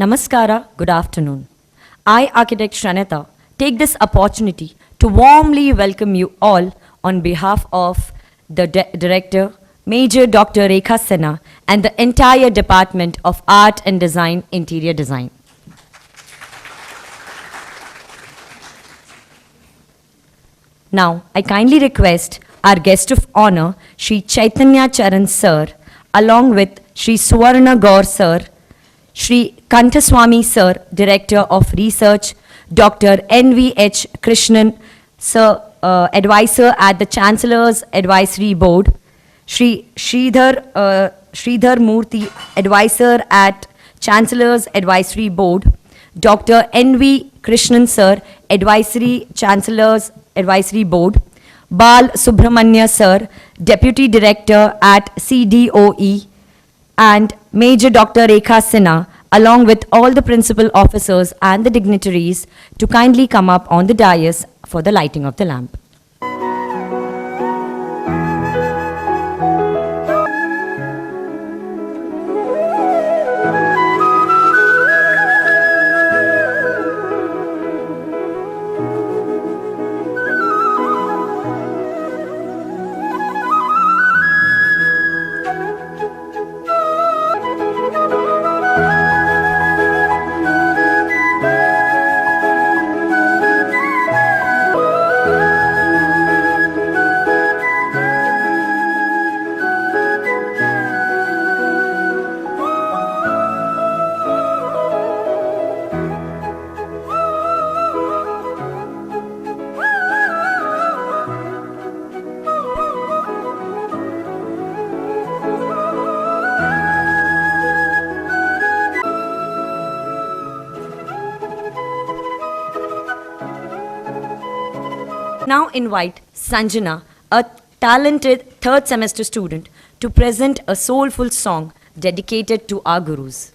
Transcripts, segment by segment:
Namaskara, good afternoon. I, Architect Shraneta, take this opportunity to warmly welcome you all on behalf of the Director, Major Dr. Rekha Sinha, and the entire Department of Art and Design, Interior Design. Now, I kindly request our guest of honor, Shri Chaitanya Charan Sir, along with Shri Suvarna Gaur Sir, Shri Kanthaswamy Sir, Director of Research, Dr. N.V.H. Krishnan Sir, Advisor at the Chancellor's Advisory Board, Shri Sridhar Murthy, Advisor at Chancellor's Advisory Board, Dr. N.V. Krishnan Sir, Advisory Chancellor's Advisory Board, Bal Subramanya Sir, Deputy Director at CDOE, and Major Dr. Rekha Sinha, along with all the principal officers and the dignitaries, to kindly come up on the dais for the lighting of the lamp. Now invite Sanjana, a talented third semester student, to present a soulful song dedicated to our gurus.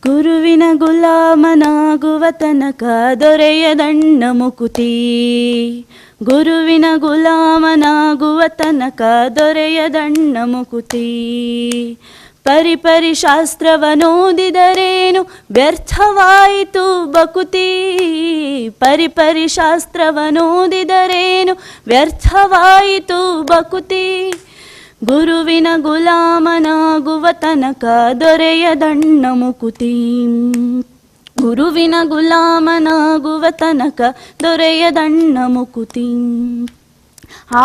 ಗುರುವಿನ ಗುಲಾಮನಾಗುವ ತನಕ ದೊರೆಯದಣ್ಣ ಮುಕುತಿ ಗುರುವಿನ ಗುಲಾಮನಾಗುವ ತನಕ ದೊರೆಯದಣ್ಣ ಮುಕುತಿ ಪರಿಪರಿ ಶಾಸ್ತ್ರವನೋದಿದರೇನು ವ್ಯರ್ಥವಾಯಿತು ಬಕುತಿ ಪರಿಪರಿ ಶಾಸ್ತ್ರವನೋದಿದರೇನು ವ್ಯರ್ಥವಾಯಿತು ಬಕುತಿ ಗುರುವಿನ ಗುಲಾಮನಾಗುವ ತನಕ ದೊರೆಯದಣ್ಣ ಮುಕುತಿ ಗುರುವಿನ ಗುಲಾಮನಾಗುವ ತನಕ ದೊರೆಯದಣ್ಣ ಮುಕುತಿ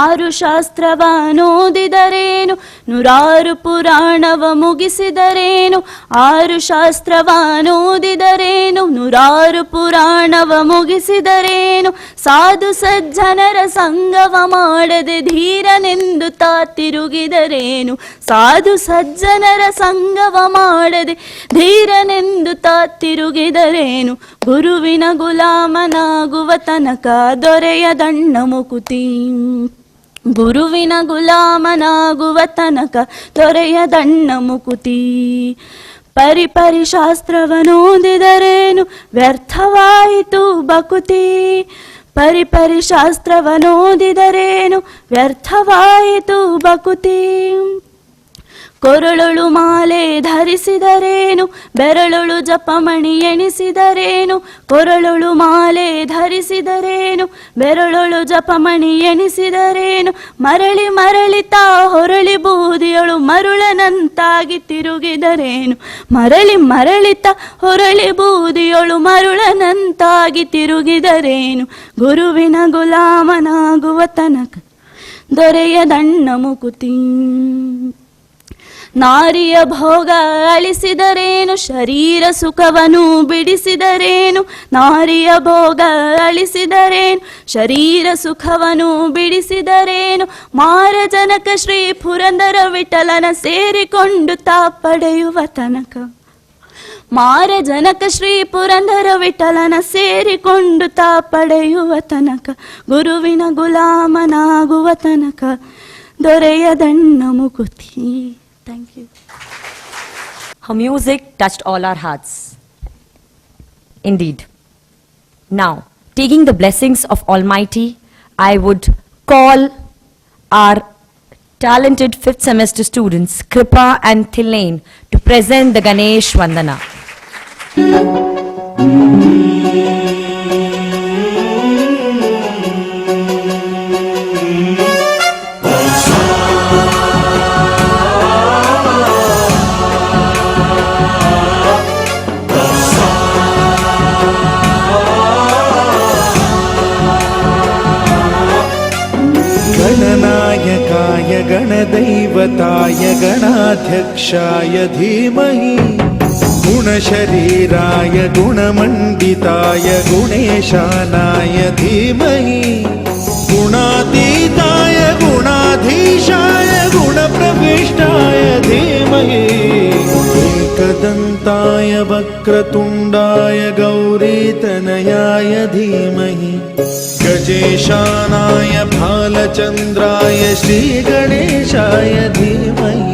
ಆರು ಶಾಸ್ತ್ರವನೋದಿದರೇನು ನೂರಾರು ಪುರಾಣವ ಮುಗಿಸಿದರೇನು ಆರು ಶಾಸ್ತ್ರವನೋದಿದರೇನು ನೂರಾರು ಪುರಾಣವ ಮುಗಿಸಿದರೇನು ಸಾಧು ಸಜ್ಜನರ ಸಂಗವ ಮಾಡದೆ ಧೀರನೆಂದು ತಾ ತಿರುಗಿದರೇನು ಸಾಧು ಸಜ್ಜನರ ಸಂಗವ ಮಾಡದೆ ಧೀರನೆಂದು ತಾ ತಿರುಗಿದರೇನು ಗುರುವಿನ ಗುಲಾಮನಾಗುವ ತನಕ ದೊರೆಯದಣ್ಣ ಮುಕುತಿ ಗುರುವಿನ ಗುಲಾಮನಾಗುವ ತನಕ ದೊರೆಯದಣ್ಣ ಮುಕುತಿ ಪರಿಪರಿ ಶಾಸ್ತ್ರವನೋದಿದರೇನು ವ್ಯರ್ಥವಾಯಿತು ಬಕುತಿ ಪರಿಪರಿ ಶಾಸ್ತ್ರವನೋದಿದರೇನು ವ್ಯರ್ಥವಾಯಿತು ಬಕುತಿ ಕೊರಳೊಳು ಮಾಲೆ ಧರಿಸಿದರೇನು ಬೆರಳೊಳು ಜಪಮಣಿ ಎಣಿಸಿದರೇನು ಕೊರಳೊಳು ಮಾಲೆ ಧರಿಸಿದರೇನು ಬೆರಳೊಳು ಜಪಮಣಿ ಎಣಿಸಿದರೇನು ಮರಳಿ ಮರಳಿತಾ ಹೊರಳಿ ಬೂದಿಯೊಳು ಮರುಳನಂತಾಗಿ ತಿರುಗಿದರೇನು ಮರಳಿ ಮರಳಿತ ಹೊರಳಿ ಬೂದಿಯೊಳು ಮರುಳನಂತಾಗಿ ತಿರುಗಿದರೇನು ಗುರುವಿನ ಗುಲಾಮನಾಗುವ ತನಕ ದೊರೆಯದಣ್ಣ ಮುಕುತಿ ನಾರಿಯ ಭೋಗ ಅಳಿಸಿದರೇನು ಶರೀರ ಸುಖವನ್ನು ಬಿಡಿಸಿದರೇನು ನಾರಿಯ ಭೋಗ ಅಳಿಸಿದರೇನು ಶರೀರ ಸುಖವನ್ನು ಬಿಡಿಸಿದರೇನು ಮಾರಜನಕ ಶ್ರೀ ಪುರಂದರ ವಿಠಲನ ಸೇರಿಕೊಂಡು ತಾ ಪಡೆಯುವ ತನಕ ಮಾರಜನಕ ಶ್ರೀ ಪುರಂದರ ವಿಠಲನ ಸೇರಿಕೊಂಡು ತಾ ಪಡೆಯುವ ತನಕ ಗುರುವಿನ ಗುಲಾಮನಾಗುವ ತನಕ ದೊರೆಯದಣ್ಣ ಮುಕುತಿ. Thank you. Her music touched all our hearts. Indeed. Now, taking the blessings of Almighty, I would call our talented 5th semester students, Kripa and Thilain, to present the Ganesh Vandana. गणनायकाय गणदैवताय गणाध्यक्षाय धीमहि गुणशरीराय गुणमण्डिताय गुणेशानाय धीमहि गुणातीताय गुणाधीशाय गुणप्रविष्टाय धीमहि एकदन्ताय वक्रतुण्डाय गौरीतनयाय धीमहि गजेशानाय भालचन्द्राय श्रीगणेशाय धीमहि.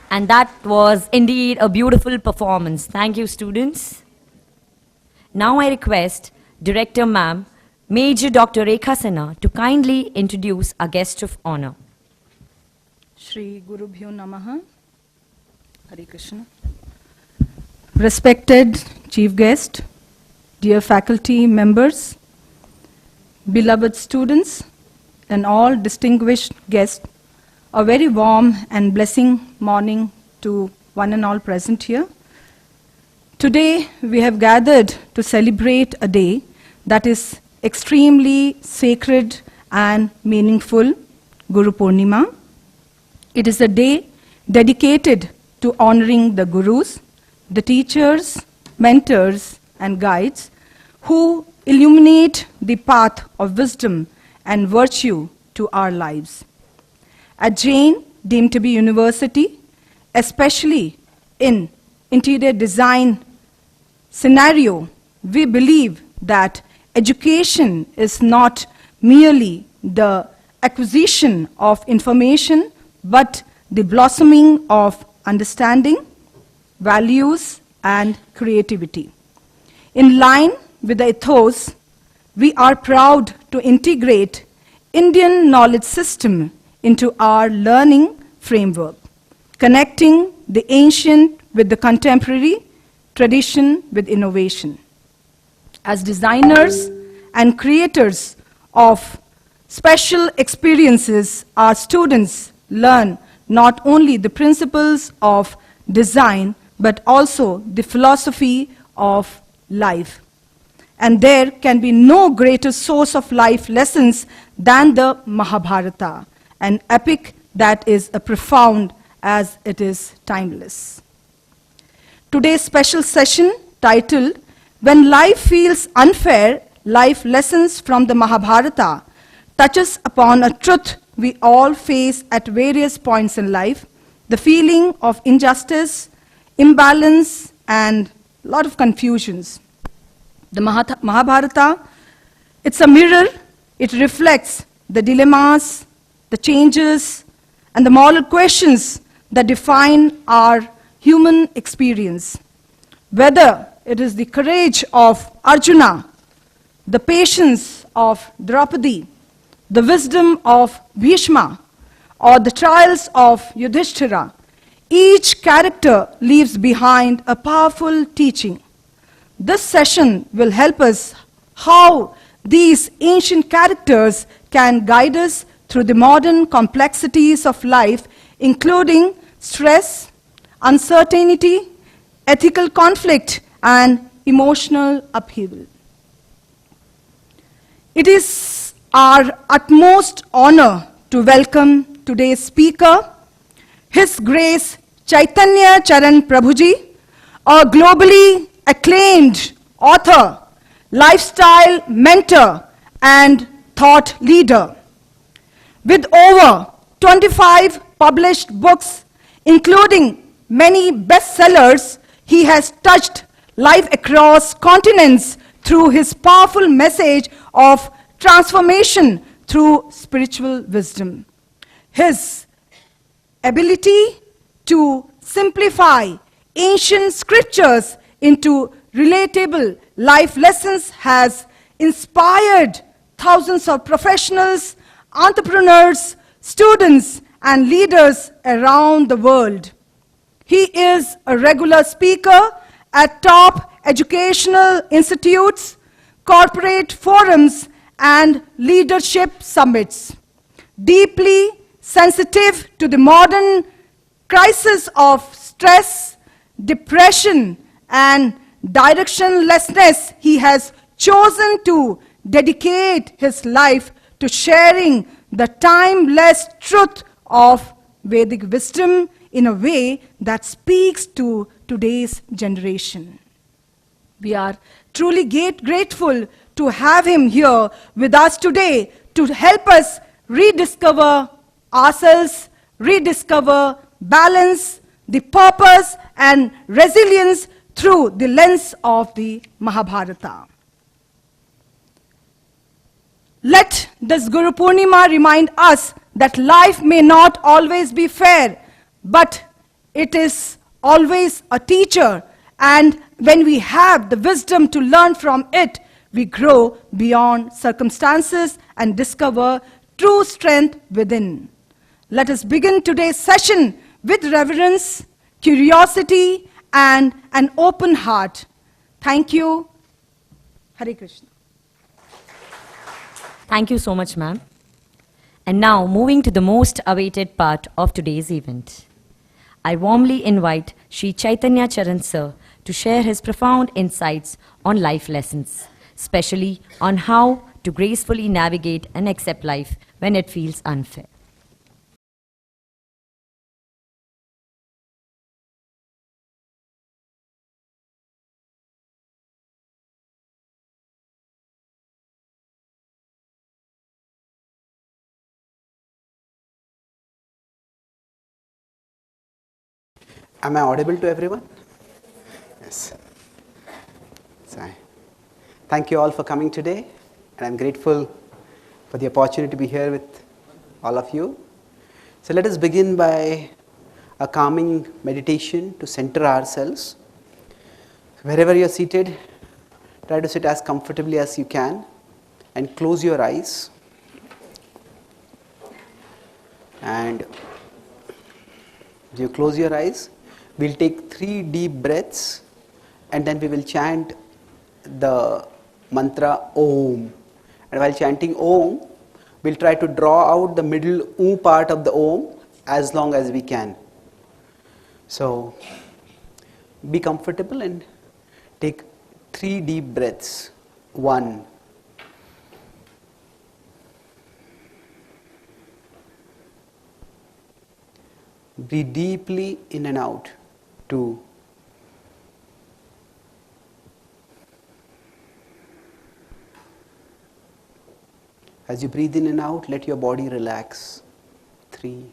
And that was indeed a beautiful performance. Thank you, students. Now I request Director Ma'am, Major Dr. Rekha Sinha, to kindly introduce our guest of honor. Shri Gurubhyo Namaha. Hare Krishna. Respected Chief Guest, dear faculty members, beloved students, and all distinguished guests, a very warm and blessing morning to one and all present here. Today we have gathered to celebrate a day that is extremely sacred and meaningful, Guru Purnima. It is a day dedicated to honoring the Gurus, the teachers, mentors, and guides who illuminate the path of wisdom and virtue to our lives. At Jain, deemed to be university, especially in interior design scenario, we believe that education is not merely the acquisition of information, but the blossoming of understanding, values, and creativity. In line with the ethos, we are proud to integrate Indian knowledge system into our learning framework, connecting the ancient with the contemporary, tradition with innovation. As designers and creators of special experiences, our students learn not only the principles of design, but also the philosophy of life. And there can be no greater source of life lessons than the Mahabharata, an epic that is as profound as it is timeless. Today's special session, titled When Life Feels Unfair, Life Lessons from the Mahabharata, touches upon a truth we all face at various points in life, the feeling of injustice, imbalance, and a lot of confusions. The Mahabharata, it's a mirror. It reflects the dilemmas, the changes, and the moral questions that define our human experience. Whether it is the courage of Arjuna, the patience of Draupadi, the wisdom of Bhishma, or the trials of Yudhishthira, each character leaves behind a powerful teaching. This session will help us how these ancient characters can guide us through the modern complexities of life, including stress, uncertainty, ethical conflict, and emotional upheaval. It is our utmost honor to welcome today's speaker, His Grace Chaitanya Charan Prabhuji, a globally acclaimed author, lifestyle mentor, and thought leader. With over 25 published books, including many bestsellers, he has touched life across continents through his powerful message of transformation through spiritual wisdom. His ability to simplify ancient scriptures into relatable life lessons has inspired thousands of professionals, entrepreneurs, students, and leaders around the world. He is a regular speaker at top educational institutes, corporate forums, and leadership summits. Deeply sensitive to the modern crisis of stress, depression, and directionlessness, he has chosen to dedicate his life to sharing the timeless truth of Vedic wisdom in a way that speaks to today's generation. We are truly grateful to have him here with us today to help us rediscover ourselves, rediscover balance, the purpose, and resilience through the lens of the Mahabharata. Let this Guru Purnima remind us that life may not always be fair, but it is always a teacher, and when we have the wisdom to learn from it, we grow beyond circumstances and discover true strength within. Let us begin today's session with reverence, curiosity, and an open heart. Thank you. Hare Krishna. Thank you so much, ma'am. And now, moving to the most awaited part of today's event. I warmly invite Sri Chaitanya Charan sir to share his profound insights on life lessons, especially on how to gracefully navigate and accept life when it feels unfair. Am I audible to everyone? Yes. So, thank you all for coming today, and I'm grateful for the opportunity to be here with all of you. So let us begin by a calming meditation to center ourselves. Wherever you're seated, try to sit as comfortably as you can and close your eyes. And as you close your eyes, we'll take 3 deep breaths, and then we will chant the mantra Om. And while chanting Om, we'll try to draw out the middle U part of the Om as long as we can. So be comfortable and take 3 deep breaths. 1. Breathe deeply in and out. 2. As you breathe in and out, let your body relax. 3.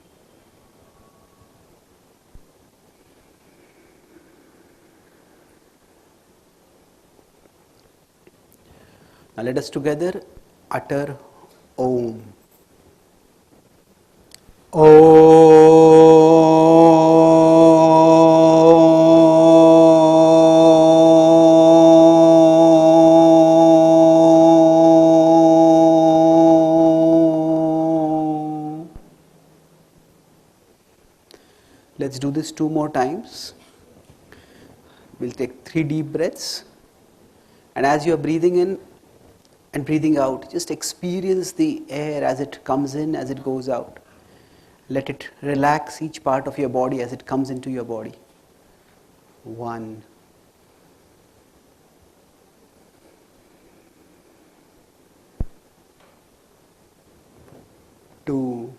Now let us together utter Om. Let's do this 2 more times. We'll take 3 deep breaths. And as you are breathing in and breathing out, just experience the air as it comes in, as it goes out. Let it relax each part of your body as it comes into your body. 1. 2.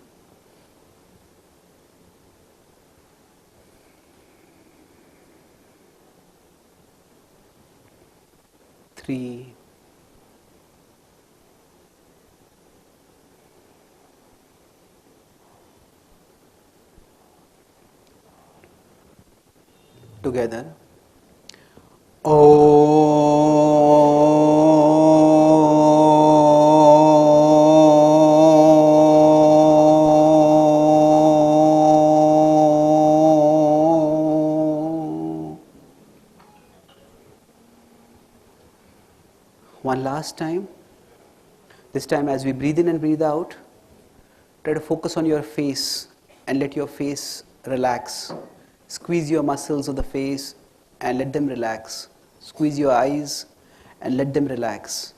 3. 4. Together. One last time. This time as we breathe in and breathe out, try to focus on your face and let your face relax. Squeeze your muscles of the face and let them relax. Squeeze your eyes and let them relax.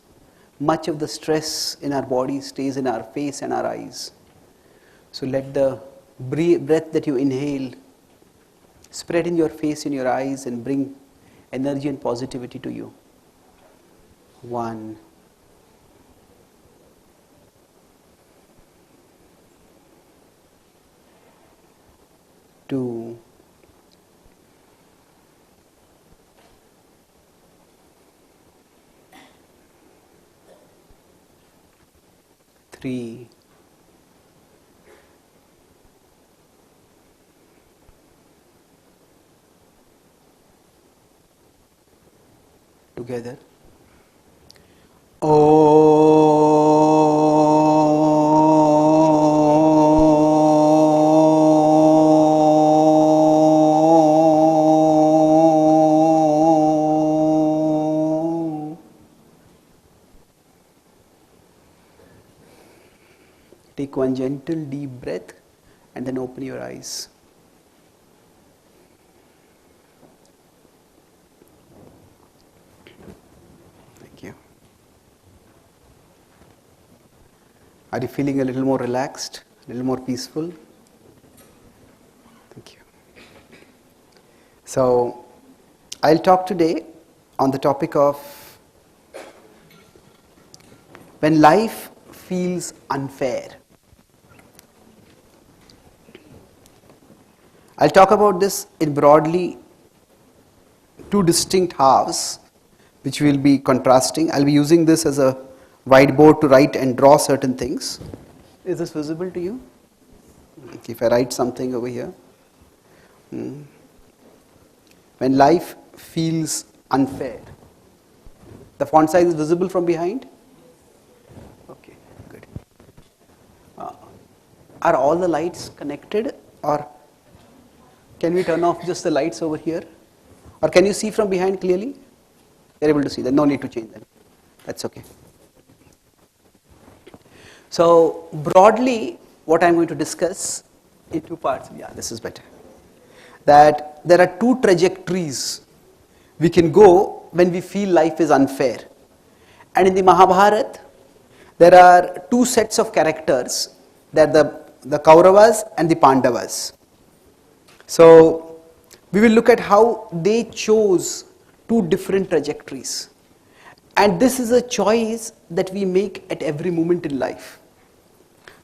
Much of the stress in our body stays in our face and our eyes. So let the breath that you inhale spread in your face and your eyes and bring energy and positivity to you. 1, 2, 3, 4 together. Take one gentle deep breath and then open your eyes. Thank you. Are you feeling a little more relaxed, a little more peaceful? Thank you. So, I'll talk today on the topic of when life feels unfair. I'll talk about this in broadly two distinct halves, which we'll be contrasting. I'll be using this as a whiteboard to write and draw certain things. Is this visible to you? If I write something over here. When life feels unfair. The font size is visible from behind? Okay, good. Are all the lights connected, or can we turn off just the lights over here? Or can you see from behind clearly? You're able to see that. No need to change them. That's okay. So, broadly, what I'm going to discuss in two parts. Yeah, this is better. That there are two trajectories we can go when we feel life is unfair. And in the Mahabharata, there are two sets of characters. They're the Kauravas and the Pandavas. So, we will look at how they chose two different trajectories. And this is a choice that we make at every moment in life.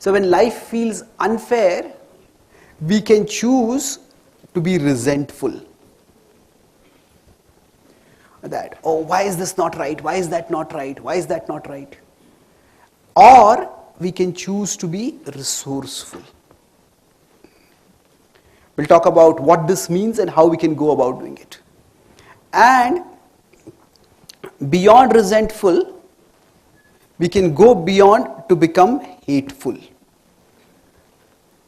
So, when life feels unfair, we can choose to be resentful. That, oh, why is this not right? Why is that not right? Why is that not right? Or we can choose to be resourceful. We'll talk about what this means and how we can go about doing it. And beyond resentful, we can go beyond to become hateful.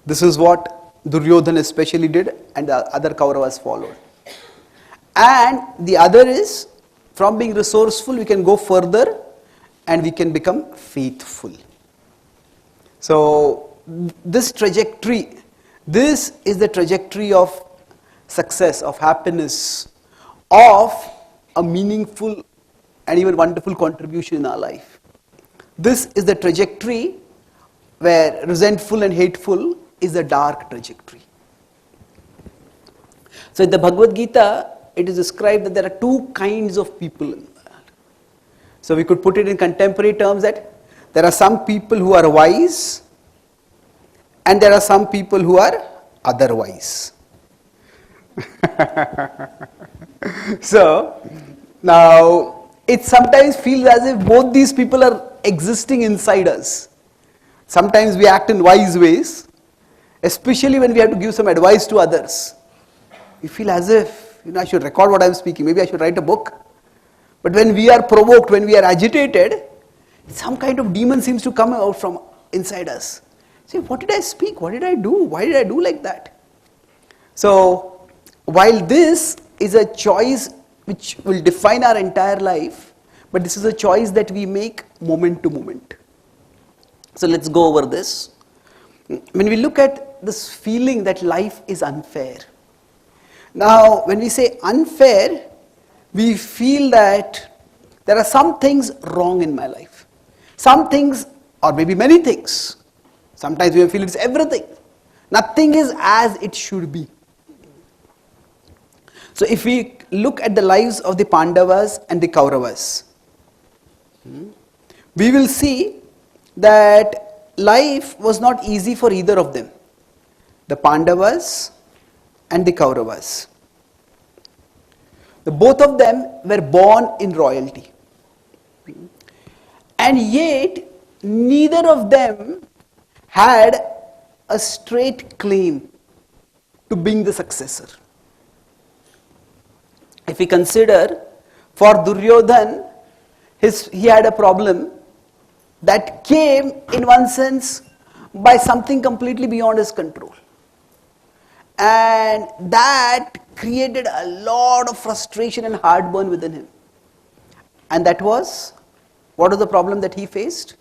This is what Duryodhana especially did, and the other Kauravas followed. And the other is, from being resourceful, we can go further and we can become faithful. So, this trajectory, this is the trajectory of success, of happiness, of a meaningful and even wonderful contribution in our life. This is the trajectory where resentful and hateful is the dark trajectory. So in the Bhagavad Gita, it is described that there are two kinds of people in the world. So we could put it in contemporary terms that there are some people who are wise and there are some people who are otherwise. So, now it sometimes feels as if both these people are existing inside us. Sometimes we act in wise ways, especially when we have to give some advice to others. We feel as if, I should record what I am speaking, maybe I should write a book. But when we are provoked, when we are agitated, some kind of demon seems to come out from inside us. Say, what did I speak? What did I do? Why did I do like that? So, while this is a choice which will define our entire life, but this is a choice that we make moment to moment. So let's go over this. When we look at this feeling that life is unfair. Now, when we say unfair, we feel that there are some things wrong in my life. Some things, or maybe many things. Sometimes we feel it's everything. Nothing is as it should be. So if we look at the lives of the Pandavas and the Kauravas, we will see that life was not easy for either of them, the Pandavas and the Kauravas. The both of them were born in royalty, and yet neither of them had a straight claim to being the successor. If we consider, for Duryodhan, he had a problem that came in one sense by something completely beyond his control, and that created a lot of frustration and heartburn within him. And that was, what was the problem that he faced?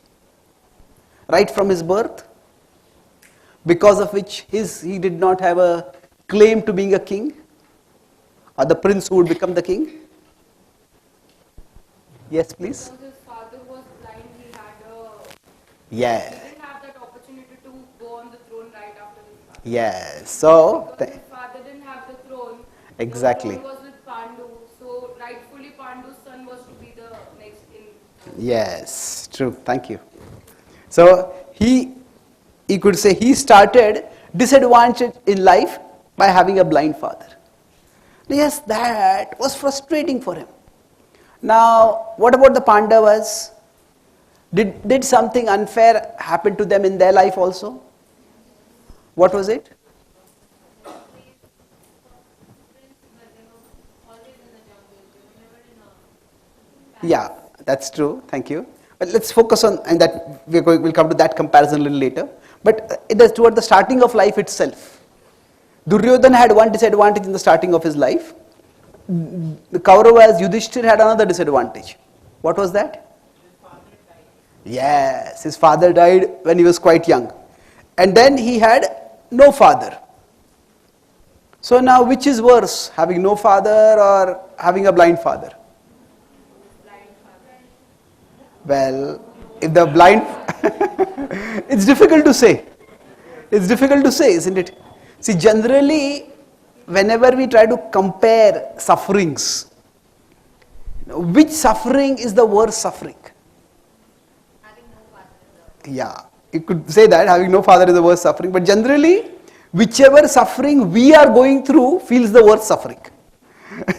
Right from his birth, because of which he did not have a claim to being a king, or the prince who would become the king. Yes, please. Because his father was blind, he Yeah. didn't have that opportunity to go on the throne right after his father. Yes. So, Because his father didn't have the throne. Exactly. The throne was with Pandu, so rightfully Pandu's son was to be the next in. yes, true. Thank you. So he could say he started disadvantaged in life by having a blind father. Yes, that was frustrating for him. Now, what about the Pandavas? Did something unfair happen to them in their life also? What was it? Yeah, that's true. Thank you. But let's focus on, and that we'll come to that comparison a little later. But it is toward the starting of life itself. Duryodhana had one disadvantage in the starting of his life. The Kauravas, Yudhishthir had another disadvantage. What was that? Yes, his father died when he was quite young. And then he had no father. So now which is worse, having no father or having a blind father? Well, if the blind, it's difficult to say. It's difficult to say, isn't it? See, generally, whenever we try to compare sufferings, which suffering is the worst suffering? Yeah, you could say that having no father is the worst suffering, but generally, whichever suffering we are going through feels the worst suffering.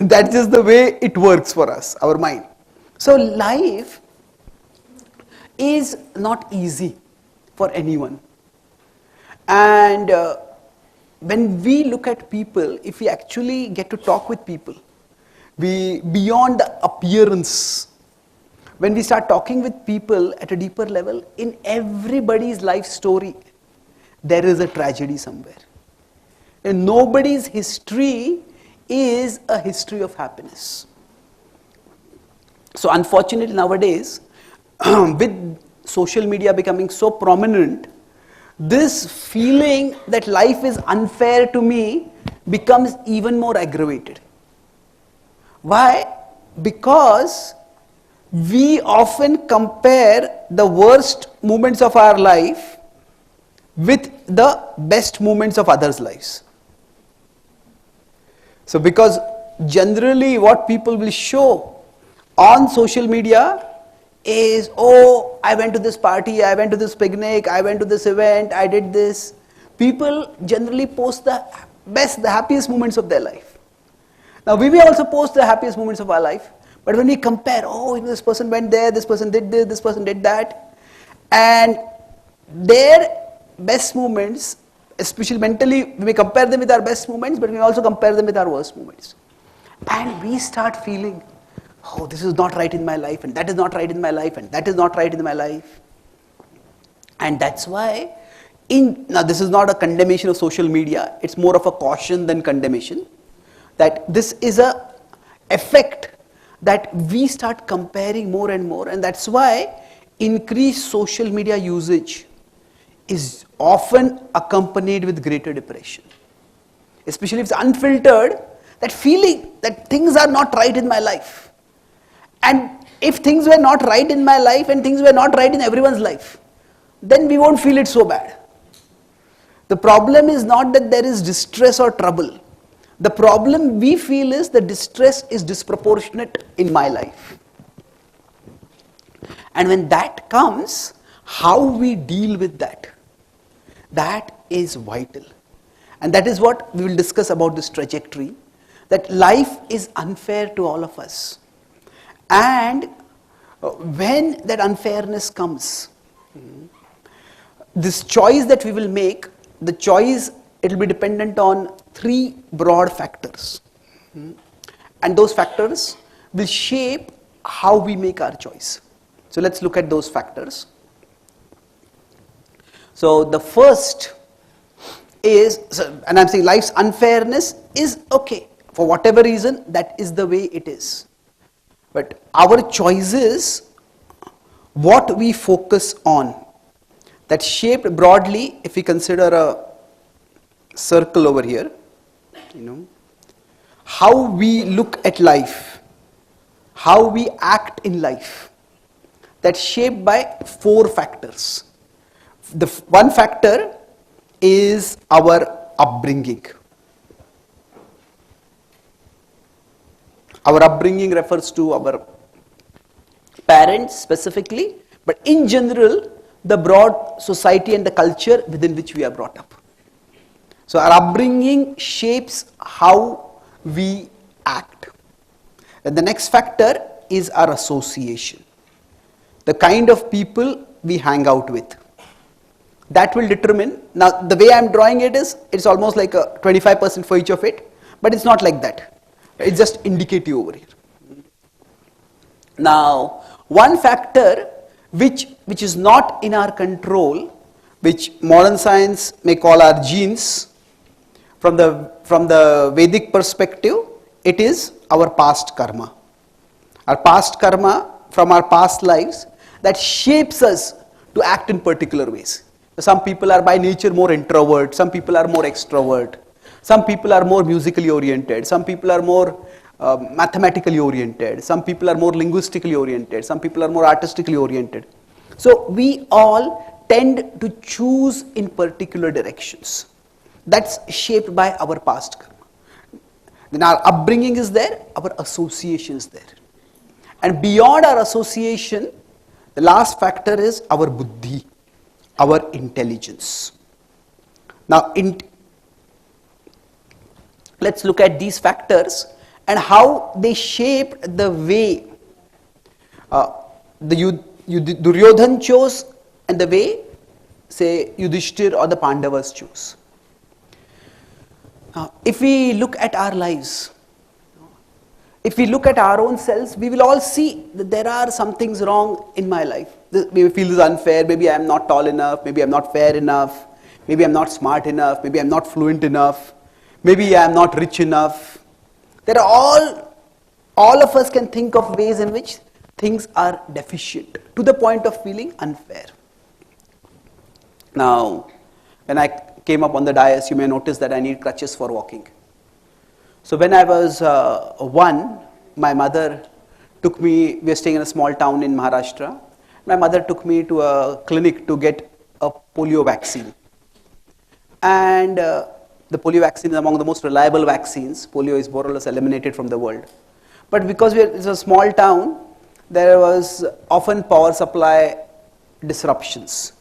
That's just the way it works for us, our mind. So life is not easy for anyone. And when we look at people, if we actually get to talk with people, beyond the appearance, when we start talking with people at a deeper level, in everybody's life story, there is a tragedy somewhere. And nobody's history is a history of happiness. So unfortunately nowadays, with social media becoming so prominent, this feeling that life is unfair to me becomes even more aggravated. Why? Because we often compare the worst moments of our life with the best moments of others' lives. So because generally what people will show on social media is, oh, I went to this party, I went to this picnic, I went to this event, I did this. People generally post the best, the happiest moments of their life. Now we may also post the happiest moments of our life, but when we compare, oh, this person went there, this person did this person did that, and their best moments, especially mentally, we may compare them with our best moments, but we may also compare them with our worst moments. And we start feeling, oh, this is not right in my life, and that is not right in my life, and that is not right in my life. And that's why, now this is not a condemnation of social media, it's more of a caution than condemnation, that this is a effect that we start comparing more and more, and that's why increased social media usage is often accompanied with greater depression. Especially if it's unfiltered, that feeling that things are not right in my life. And if things were not right in my life and things were not right in everyone's life, then we won't feel it so bad. The problem is not that there is distress or trouble. The problem we feel is the distress is disproportionate in my life. And when that comes, how we deal with that, that is vital. And that is what we will discuss about this trajectory, that life is unfair to all of us. And when that unfairness comes, this choice that we will make, the choice, it will be dependent on three broad factors. And those factors will shape how we make our choice. So let's look at those factors. So the first is, and I'm saying life's unfairness is okay. For whatever reason, that is the way it is. But our choices, what we focus on, that's shaped broadly, if we consider a circle over here, how we look at life, how we act in life, that's shaped by four factors. The one factor is our upbringing. Our upbringing refers to our parents specifically, but in general, the broad society and the culture within which we are brought up. So our upbringing shapes how we act. And the next factor is our association, the kind of people we hang out with. That will determine, now the way I am drawing it is, it's almost like a 25% for each of it, but it's not like that. It's just indicative over here. Now, one factor which is not in our control, which modern science may call our genes, from the Vedic perspective, it is our past karma. Our past karma from our past lives that shapes us to act in particular ways. Some people are by nature more introvert, some people are more extrovert, some people are more musically oriented, some people are more mathematically oriented, some people are more linguistically oriented, some people are more artistically oriented. So we all tend to choose in particular directions. That's shaped by our past karma. Then our upbringing is there, our association is there. And beyond our association, the last factor is our buddhi, our intelligence. Now, let's look at these factors and how they shape the way the Duryodhan chose and the way, say, Yudhishthir or the Pandavas chose. Now, if we look at our lives, if we look at our own selves, we will all see that there are some things wrong in my life. Maybe feel this unfair, maybe I am not tall enough, maybe I am not fair enough, maybe I am not smart enough, maybe I am not fluent enough, maybe I am not rich enough. There are all of us can think of ways in which things are deficient to the point of feeling unfair. Now, when I came up on the dais, you may notice that I need crutches for walking. So when I was one, my mother took me, we were staying in a small town in Maharashtra. My mother took me to a clinic to get a polio vaccine. And the polio vaccine is among the most reliable vaccines. Polio is more or less eliminated from the world. But because it's a small town, there was often power supply disruptions.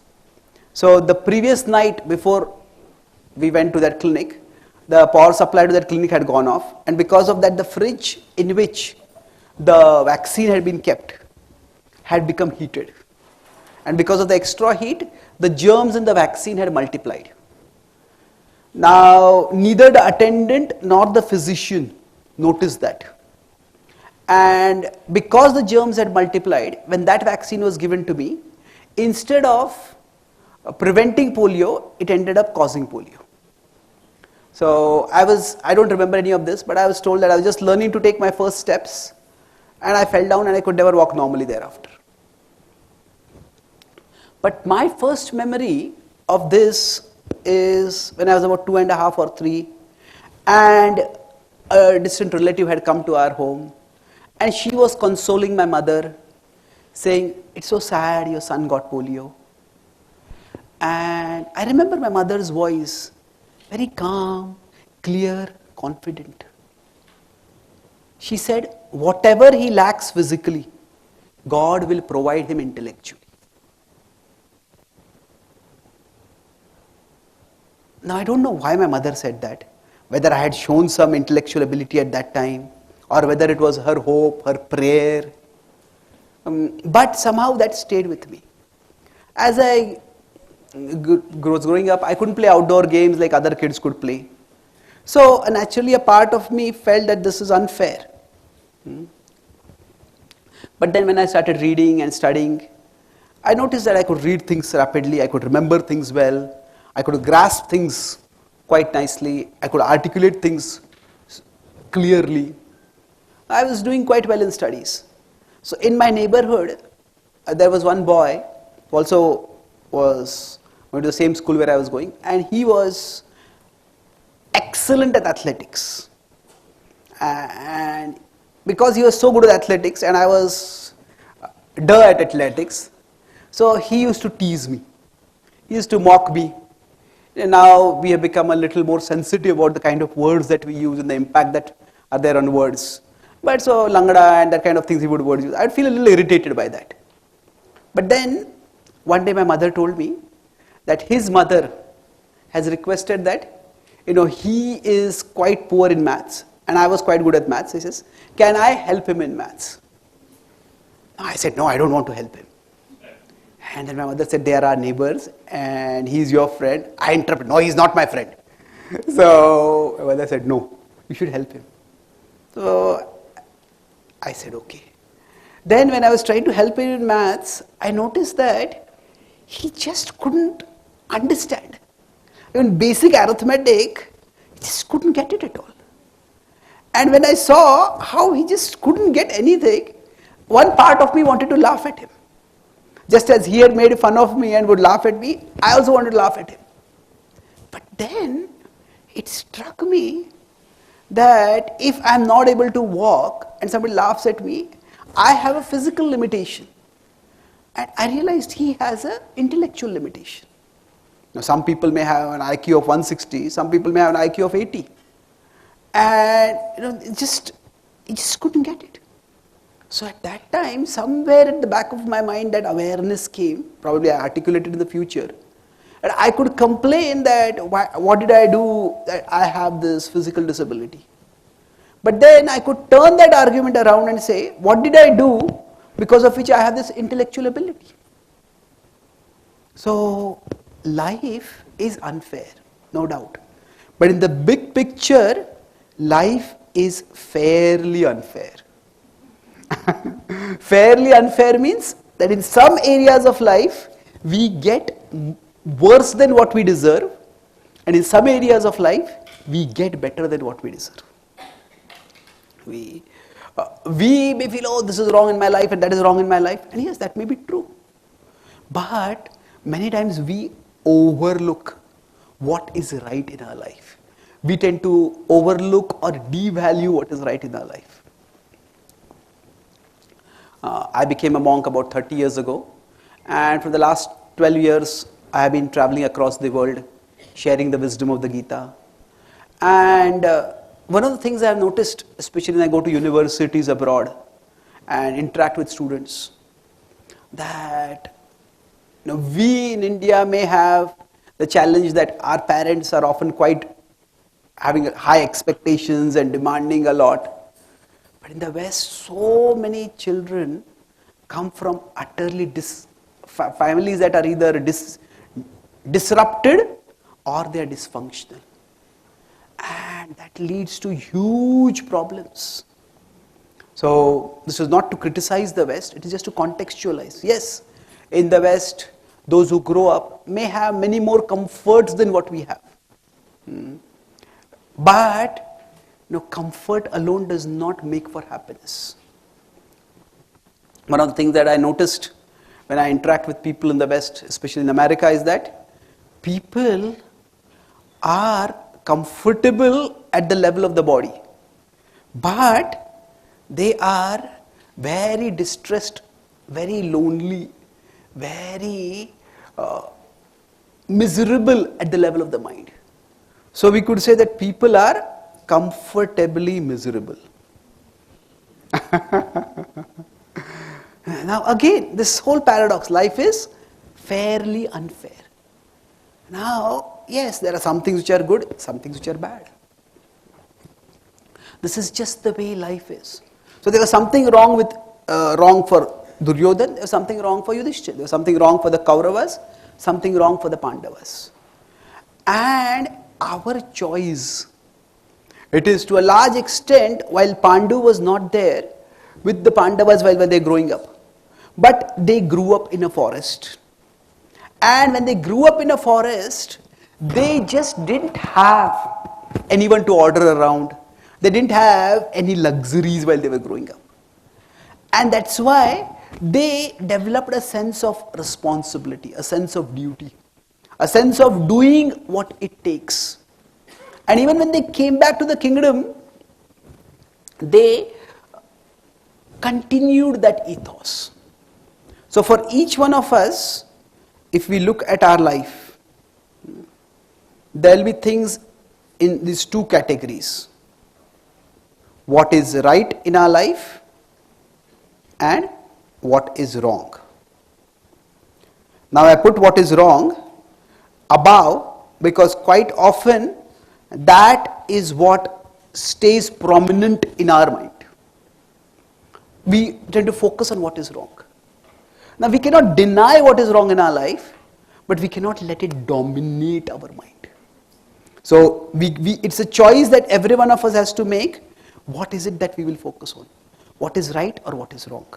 So the previous night before we went to that clinic, the power supply to that clinic had gone off, and because of that the fridge in which the vaccine had been kept had become heated, and because of the extra heat the germs in the vaccine had multiplied. Now neither the attendant nor the physician noticed that, and because the germs had multiplied, when that vaccine was given to me, instead of preventing polio, it ended up causing polio. So I don't remember any of this, but I was told that I was just learning to take my first steps, and I fell down and I could never walk normally thereafter. But my first memory of this is when I was about 2.5 or 3, and a distant relative had come to our home, and she was consoling my mother, saying, "It's so sad your son got polio." And I remember my mother's voice, very calm, clear, confident. She said, whatever he lacks physically, God will provide him intellectually. Now I don't know why my mother said that, whether I had shown some intellectual ability at that time, or whether it was her hope, her prayer. But somehow that stayed with me. As I was growing up, I couldn't play outdoor games like other kids could play. So naturally a part of me felt that this is unfair. But then when I started reading and studying, I noticed that I could read things rapidly, I could remember things well, I could grasp things quite nicely, I could articulate things clearly. I was doing quite well in studies. So in my neighborhood, there was one boy who also was going to the same school where I was going, and he was excellent at athletics. And because he was so good at athletics and I was dull at athletics, so he used to tease me. He used to mock me. And now we have become a little more sensitive about the kind of words that we use and the impact that are there on words. But so langada and that kind of things he would words use. I'd feel a little irritated by that. But then one day my mother told me that his mother has requested that, he is quite poor in maths and I was quite good at maths. He says, can I help him in maths? I said, no, I don't want to help him. And then my mother said, they are our neighbors and he's your friend. I interpreted, no, he's not my friend. So my mother said, no, you should help him. So I said, okay. Then when I was trying to help him in maths, I noticed that he just couldn't understand. Even basic arithmetic, he just couldn't get it at all. And when I saw how he just couldn't get anything, one part of me wanted to laugh at him. Just as he had made fun of me and would laugh at me, I also wanted to laugh at him. But then it struck me that if I'm not able to walk and somebody laughs at me, I have a physical limitation. And I realized he has an intellectual limitation. Now some people may have an IQ of 160, some people may have an IQ of 80. And he just couldn't get it. So at that time, somewhere at the back of my mind, that awareness came, probably I articulated in the future. And I could complain that, what did I do that I have this physical disability? But then I could turn that argument around and say, what did I do because of which I have this intellectual ability? So life is unfair, no doubt. But in the big picture, life is fairly unfair. Fairly unfair means that in some areas of life we get worse than what we deserve, and in some areas of life we get better than what we deserve. We may feel, oh, this is wrong in my life and that is wrong in my life, and yes, that may be true. But many times we overlook what is right in our life. We tend to overlook or devalue what is right in our life. I became a monk about 30 years ago, and for the last 12 years I have been traveling across the world, sharing the wisdom of the Gita. And one of the things I have noticed, especially when I go to universities abroad and interact with students, that we in India may have the challenge that our parents are often quite having high expectations and demanding a lot. But in the West, so many children come from utterly families that are either disrupted or they are dysfunctional. And that leads to huge problems. So this is not to criticize the West, it is just to contextualize. Yes, in the West, those who grow up may have many more comforts than what we have. But comfort alone does not make for happiness. One of the things that I noticed when I interact with people in the West, especially in America, is that people are comfortable at the level of the body, but they are very distressed, very lonely, very miserable at the level of the mind. So we could say that people are comfortably miserable. Now again, this whole paradox, life is fairly unfair. Now, yes, there are some things which are good, some things which are bad. This is just the way life is. So there was something wrong for Duryodhan, there was something wrong for Yudhishthira, there was something wrong for the Kauravas, something wrong for the Pandavas. And our choice, it is to a large extent, while Pandu was not there with the Pandavas while they were growing up, but they grew up in a forest. And when they grew up in a forest, they just didn't have anyone to order around. They didn't have any luxuries while they were growing up. And that's why they developed a sense of responsibility, a sense of duty, a sense of doing what it takes. And even when they came back to the kingdom, they continued that ethos. So for each one of us, if we look at our life, there will be things in these two categories. What is right in our life and what is wrong. Now I put what is wrong above because quite often that is what stays prominent in our mind. We tend to focus on what is wrong. Now we cannot deny what is wrong in our life, but we cannot let it dominate our mind. So it's a choice that every one of us has to make. What is it that we will focus on? What is right or what is wrong?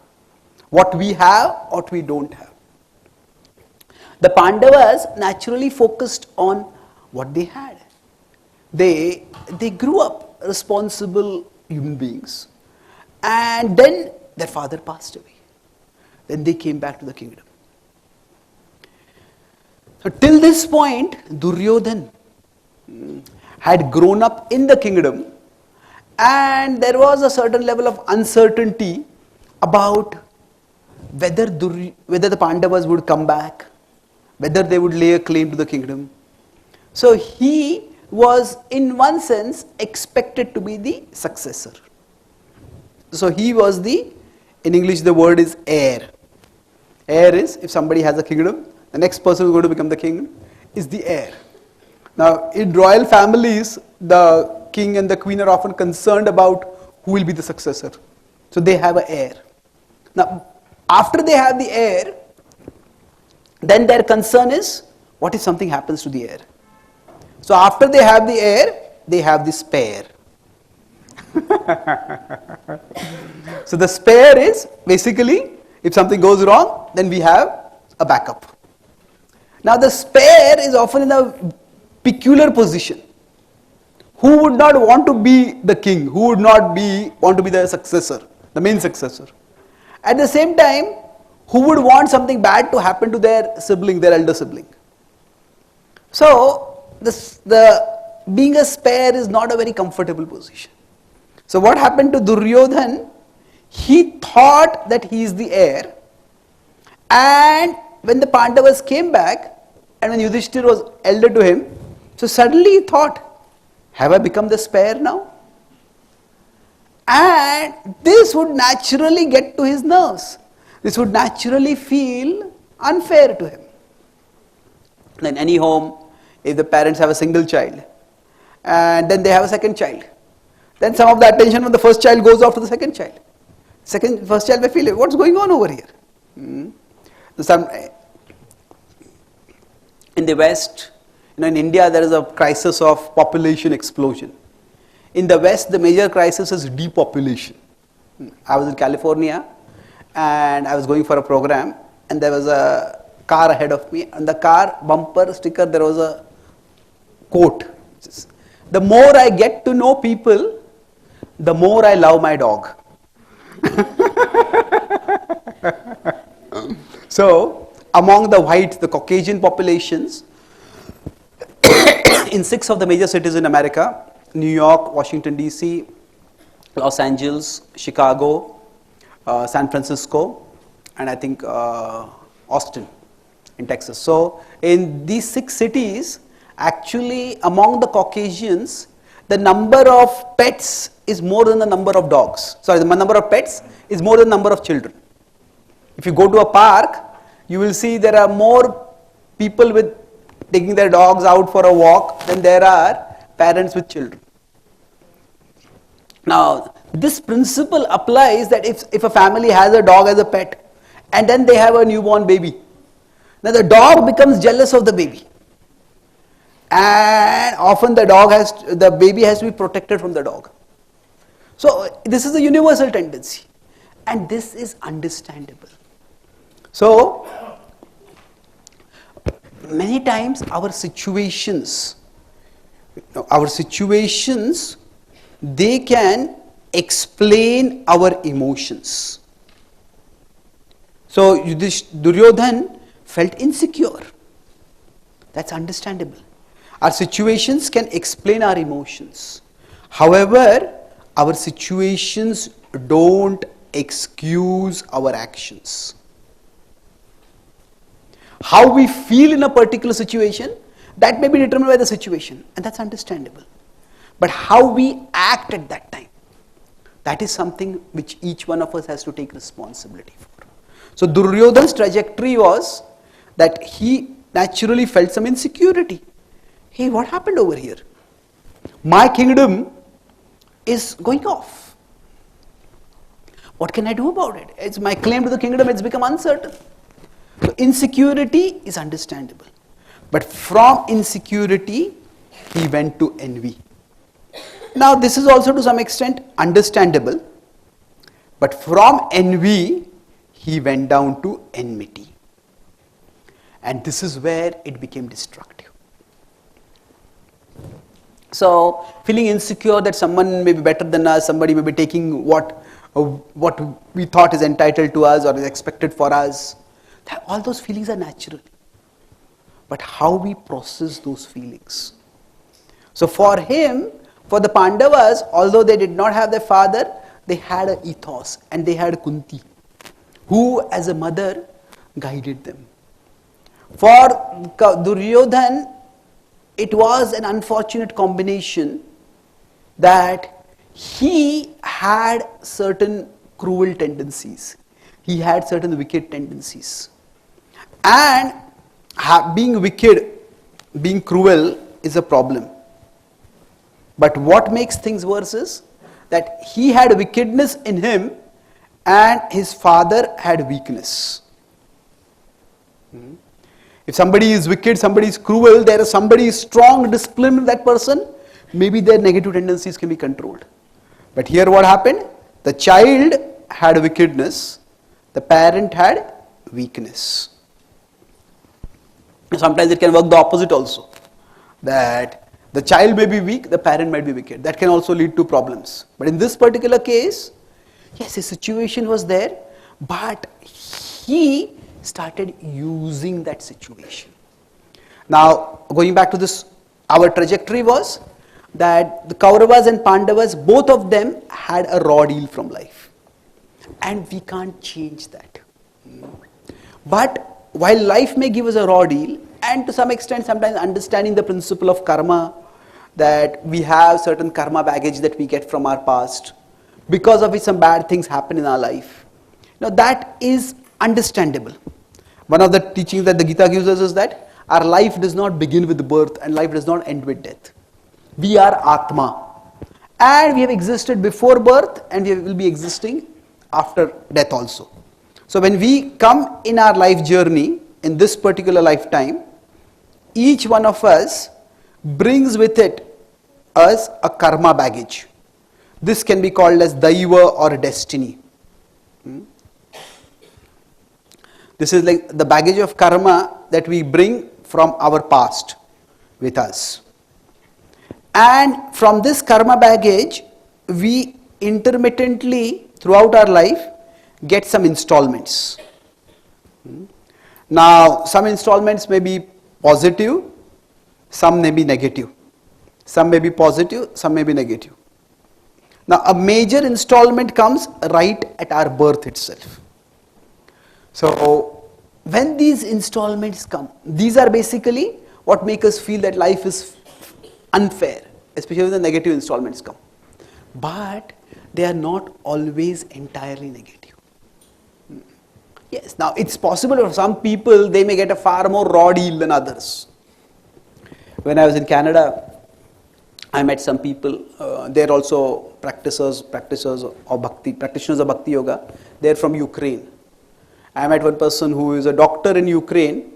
What we have or what we don't have. The Pandavas naturally focused on what they had. They grew up responsible human beings. And then their father passed away. Then they came back to the kingdom. So till this point, Duryodhan had grown up in the kingdom, and there was a certain level of uncertainty about whether the Pandavas would come back, whether they would lay a claim to the kingdom. So he was in one sense expected to be the successor. So he was in English the word is heir. Heir is, if somebody has a kingdom, the next person who is going to become the king is the heir. Now in royal families, the king and the queen are often concerned about who will be the successor. So they have an heir. Now after they have the heir, then their concern is, what if something happens to the heir? So after they have the heir, they have the spare. So the spare is basically, if something goes wrong, then we have a backup. Now the spare is often in a peculiar position. Who would not want to be the king? Who would not want to be the successor, the main successor? At the same time, who would want something bad to happen to their sibling, their elder sibling? So being a spare is not a very comfortable position. So what happened to Duryodhan? He thought that he is the heir, and when the Pandavas came back and when Yudhishthira was elder to him, so suddenly he thought, have I become the spare now? And this would naturally get to his nerves. This would naturally feel unfair to him. In any home, if the parents have a single child and then they have a second child, then some of the attention from the first child goes off to the second child. First child may feel, what's going on over here? In the West, in India there is a crisis of population explosion. In the West, the major crisis is depopulation. I was in California and I was going for a program, and there was a car ahead of me. On the car bumper sticker there was a quote. The more I get to know people, the more I love my dog. So among the whites, the Caucasian populations, in 6 of the major cities in America: New York, Washington DC, Los Angeles, Chicago, San Francisco, and I think Austin in Texas. So in these 6 cities, actually among the Caucasians, the number of pets is more than the number of dogs. Sorry, the number of pets is more than the number of children. If you go to a park, you will see there are more people with taking their dogs out for a walk than there are parents with children. Now, this principle applies that if a family has a dog as a pet and then they have a newborn baby, now the dog becomes jealous of the baby. And often the baby has to be protected from the dog. So this is a universal tendency, and this is understandable. So many times our situations, they can explain our emotions. So Duryodhan felt insecure. That's understandable. Our situations can explain our emotions. However, our situations don't excuse our actions. How we feel in a particular situation, that may be determined by the situation, and that's understandable. But how we act at that time, that is something which each one of us has to take responsibility for. So Duryodhan's trajectory was that he naturally felt some insecurity. Hey, what happened over here? My kingdom is going off. What can I do about it? It's my claim to the kingdom, it's become uncertain. So insecurity is understandable. But from insecurity, he went to envy. Now this is also to some extent understandable. But from envy, he went down to enmity. And this is where it became destructive. So feeling insecure that someone may be better than us, somebody may be taking what we thought is entitled to us or is expected for us, all those feelings are natural. But how we process those feelings. So for him, for the Pandavas, although they did not have their father, they had an ethos and they had Kunti, who as a mother guided them. For Duryodhan, it was an unfortunate combination that he had certain cruel tendencies. He had certain wicked tendencies. And being wicked, being cruel is a problem. But what makes things worse is that he had wickedness in him and his father had weakness. If somebody is wicked, somebody is cruel, there is somebody strong, disciplined in that person, maybe their negative tendencies can be controlled. But here what happened? The child had wickedness, the parent had weakness. Sometimes it can work the opposite also. That the child may be weak, the parent might be wicked. That can also lead to problems. But in this particular case, yes, his situation was there, but he started using that situation. Now, going back to this, our trajectory was that the Kauravas and Pandavas, both of them had a raw deal from life. And we can't change that. But while life may give us a raw deal, and to some extent sometimes understanding the principle of karma, that we have certain karma baggage that we get from our past, because of which some bad things happen in our life. Now that is understandable. One of the teachings that the Gita gives us is that our life does not begin with birth and life does not end with death. We are Atma. And we have existed before birth and we will be existing after death also. So when we come in our life journey, in this particular lifetime, each one of us brings with it us a karma baggage. This can be called as daiva or destiny. This is like the baggage of karma that we bring from our past with us. And from this karma baggage, we intermittently throughout our life get some installments. Now, some installments may be positive, some may be negative. Some may be positive, some may be negative. Now, a major installment comes right at our birth itself. So, when these installments come, these are basically what make us feel that life is unfair, especially when the negative installments come. But they are not always entirely negative. Yes, now it's possible for some people, they may get a far more raw deal than others. When I was in Canada, I met some people, they're also practitioners of Bhakti Yoga. They're from Ukraine. I met one person who is a doctor in Ukraine,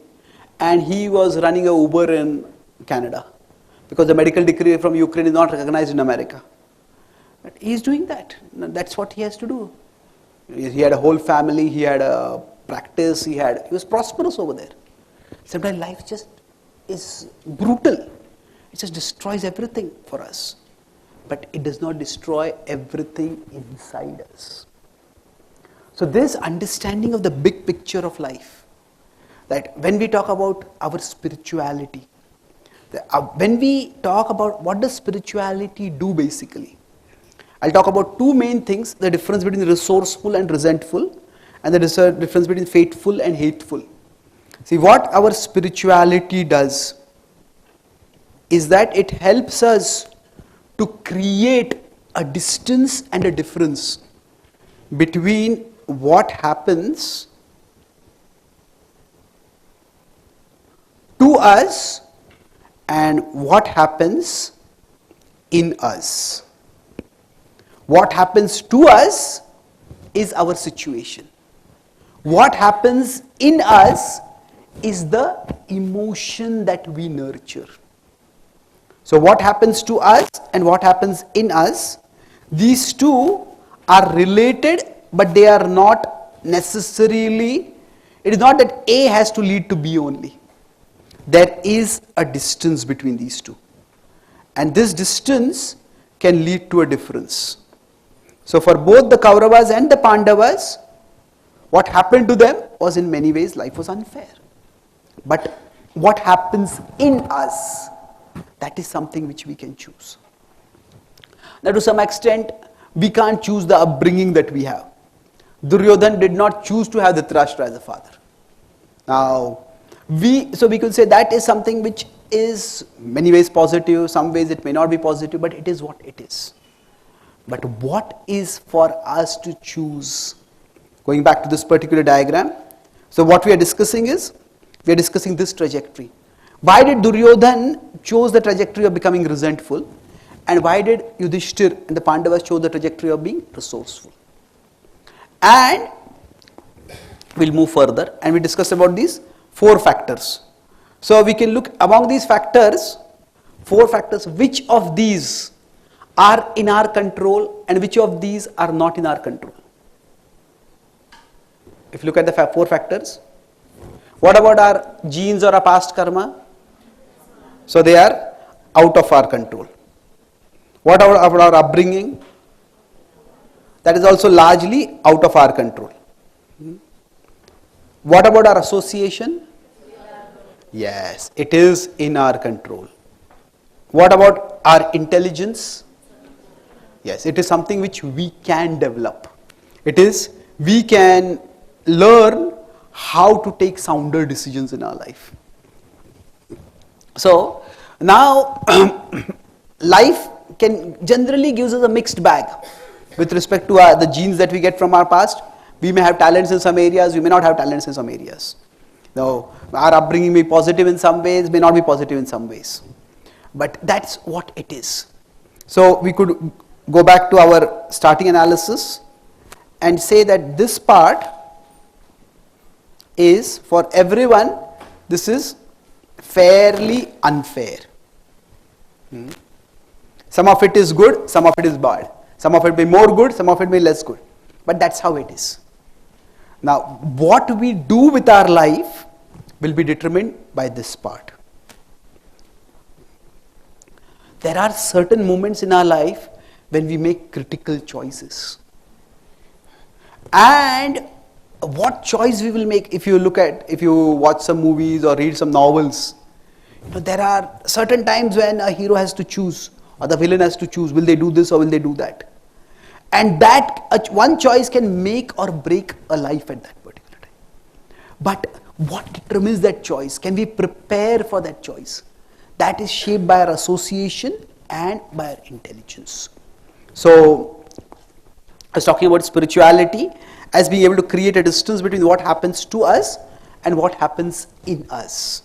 and he was running a Uber in Canada because the medical degree from Ukraine is not recognized in America. But he's doing that. That's what he has to do. He had a whole family, he had a practice, he was prosperous over there. Sometimes life just is brutal. It just destroys everything for us. But it does not destroy everything inside us. So this understanding of the big picture of life, that when we talk about our spirituality, when we talk about what does spirituality do basically, I'll talk about two main things, the difference between resourceful and resentful, and the difference between faithful and hateful. See, what our spirituality does is that it helps us to create a distance and a difference between what happens to us and what happens in us. What happens to us is our situation. What happens in us is the emotion that we nurture. So what happens to us and what happens in us, these two are related, but they are not necessarily, it is not that A has to lead to B only. There is a distance between these two. And this distance can lead to a difference. So for both the Kauravas and the Pandavas, what happened to them was in many ways life was unfair. But what happens in us, that is something which we can choose. Now to some extent, we can't choose the upbringing that we have. Duryodhan did not choose to have Dhritarashtra as a father. Now, we could say that is something which is many ways positive, some ways it may not be positive, but it is what it is. But what is for us to choose? Going back to this particular diagram, so what we are discussing is, we are discussing this trajectory. Why did Duryodhan chose the trajectory of becoming resentful, and why did Yudhishthir and the Pandavas chose the trajectory of being resourceful? And we'll move further and we discuss about these 4 factors. So we can look among these factors, 4 factors, which of these are in our control and which of these are not in our control. If you look at the 4 factors, what about our genes or our past karma? So they are out of our control. What about our upbringing? That is also largely out of our control. What about our association? Yes, it is in our control. What about our intelligence? Yes, it is something which we can develop. It is, we can learn how to take sounder decisions in our life. So, now life can generally gives us a mixed bag with respect to the genes that we get from our past. We may have talents in some areas, we may not have talents in some areas. Now, our upbringing may be positive in some ways, may not be positive in some ways. But that's what it is. So, we could go back to our starting analysis and say that this part is, for everyone, this is fairly unfair. Some of it is good, some of it is bad. Some of it may be more good, some of it may be less good. But that's how it is. Now, what we do with our life will be determined by this part. There are certain moments in our life when we make critical choices. And what choice we will make, if you watch some movies or read some novels, There are certain times when a hero has to choose, or the villain has to choose, will they do this or will they do that? And that one choice can make or break a life at that particular time. But what determines that choice? Can we prepare for that choice? That is shaped by our association and by our intelligence. So, I was talking about spirituality as being able to create a distance between what happens to us and what happens in us.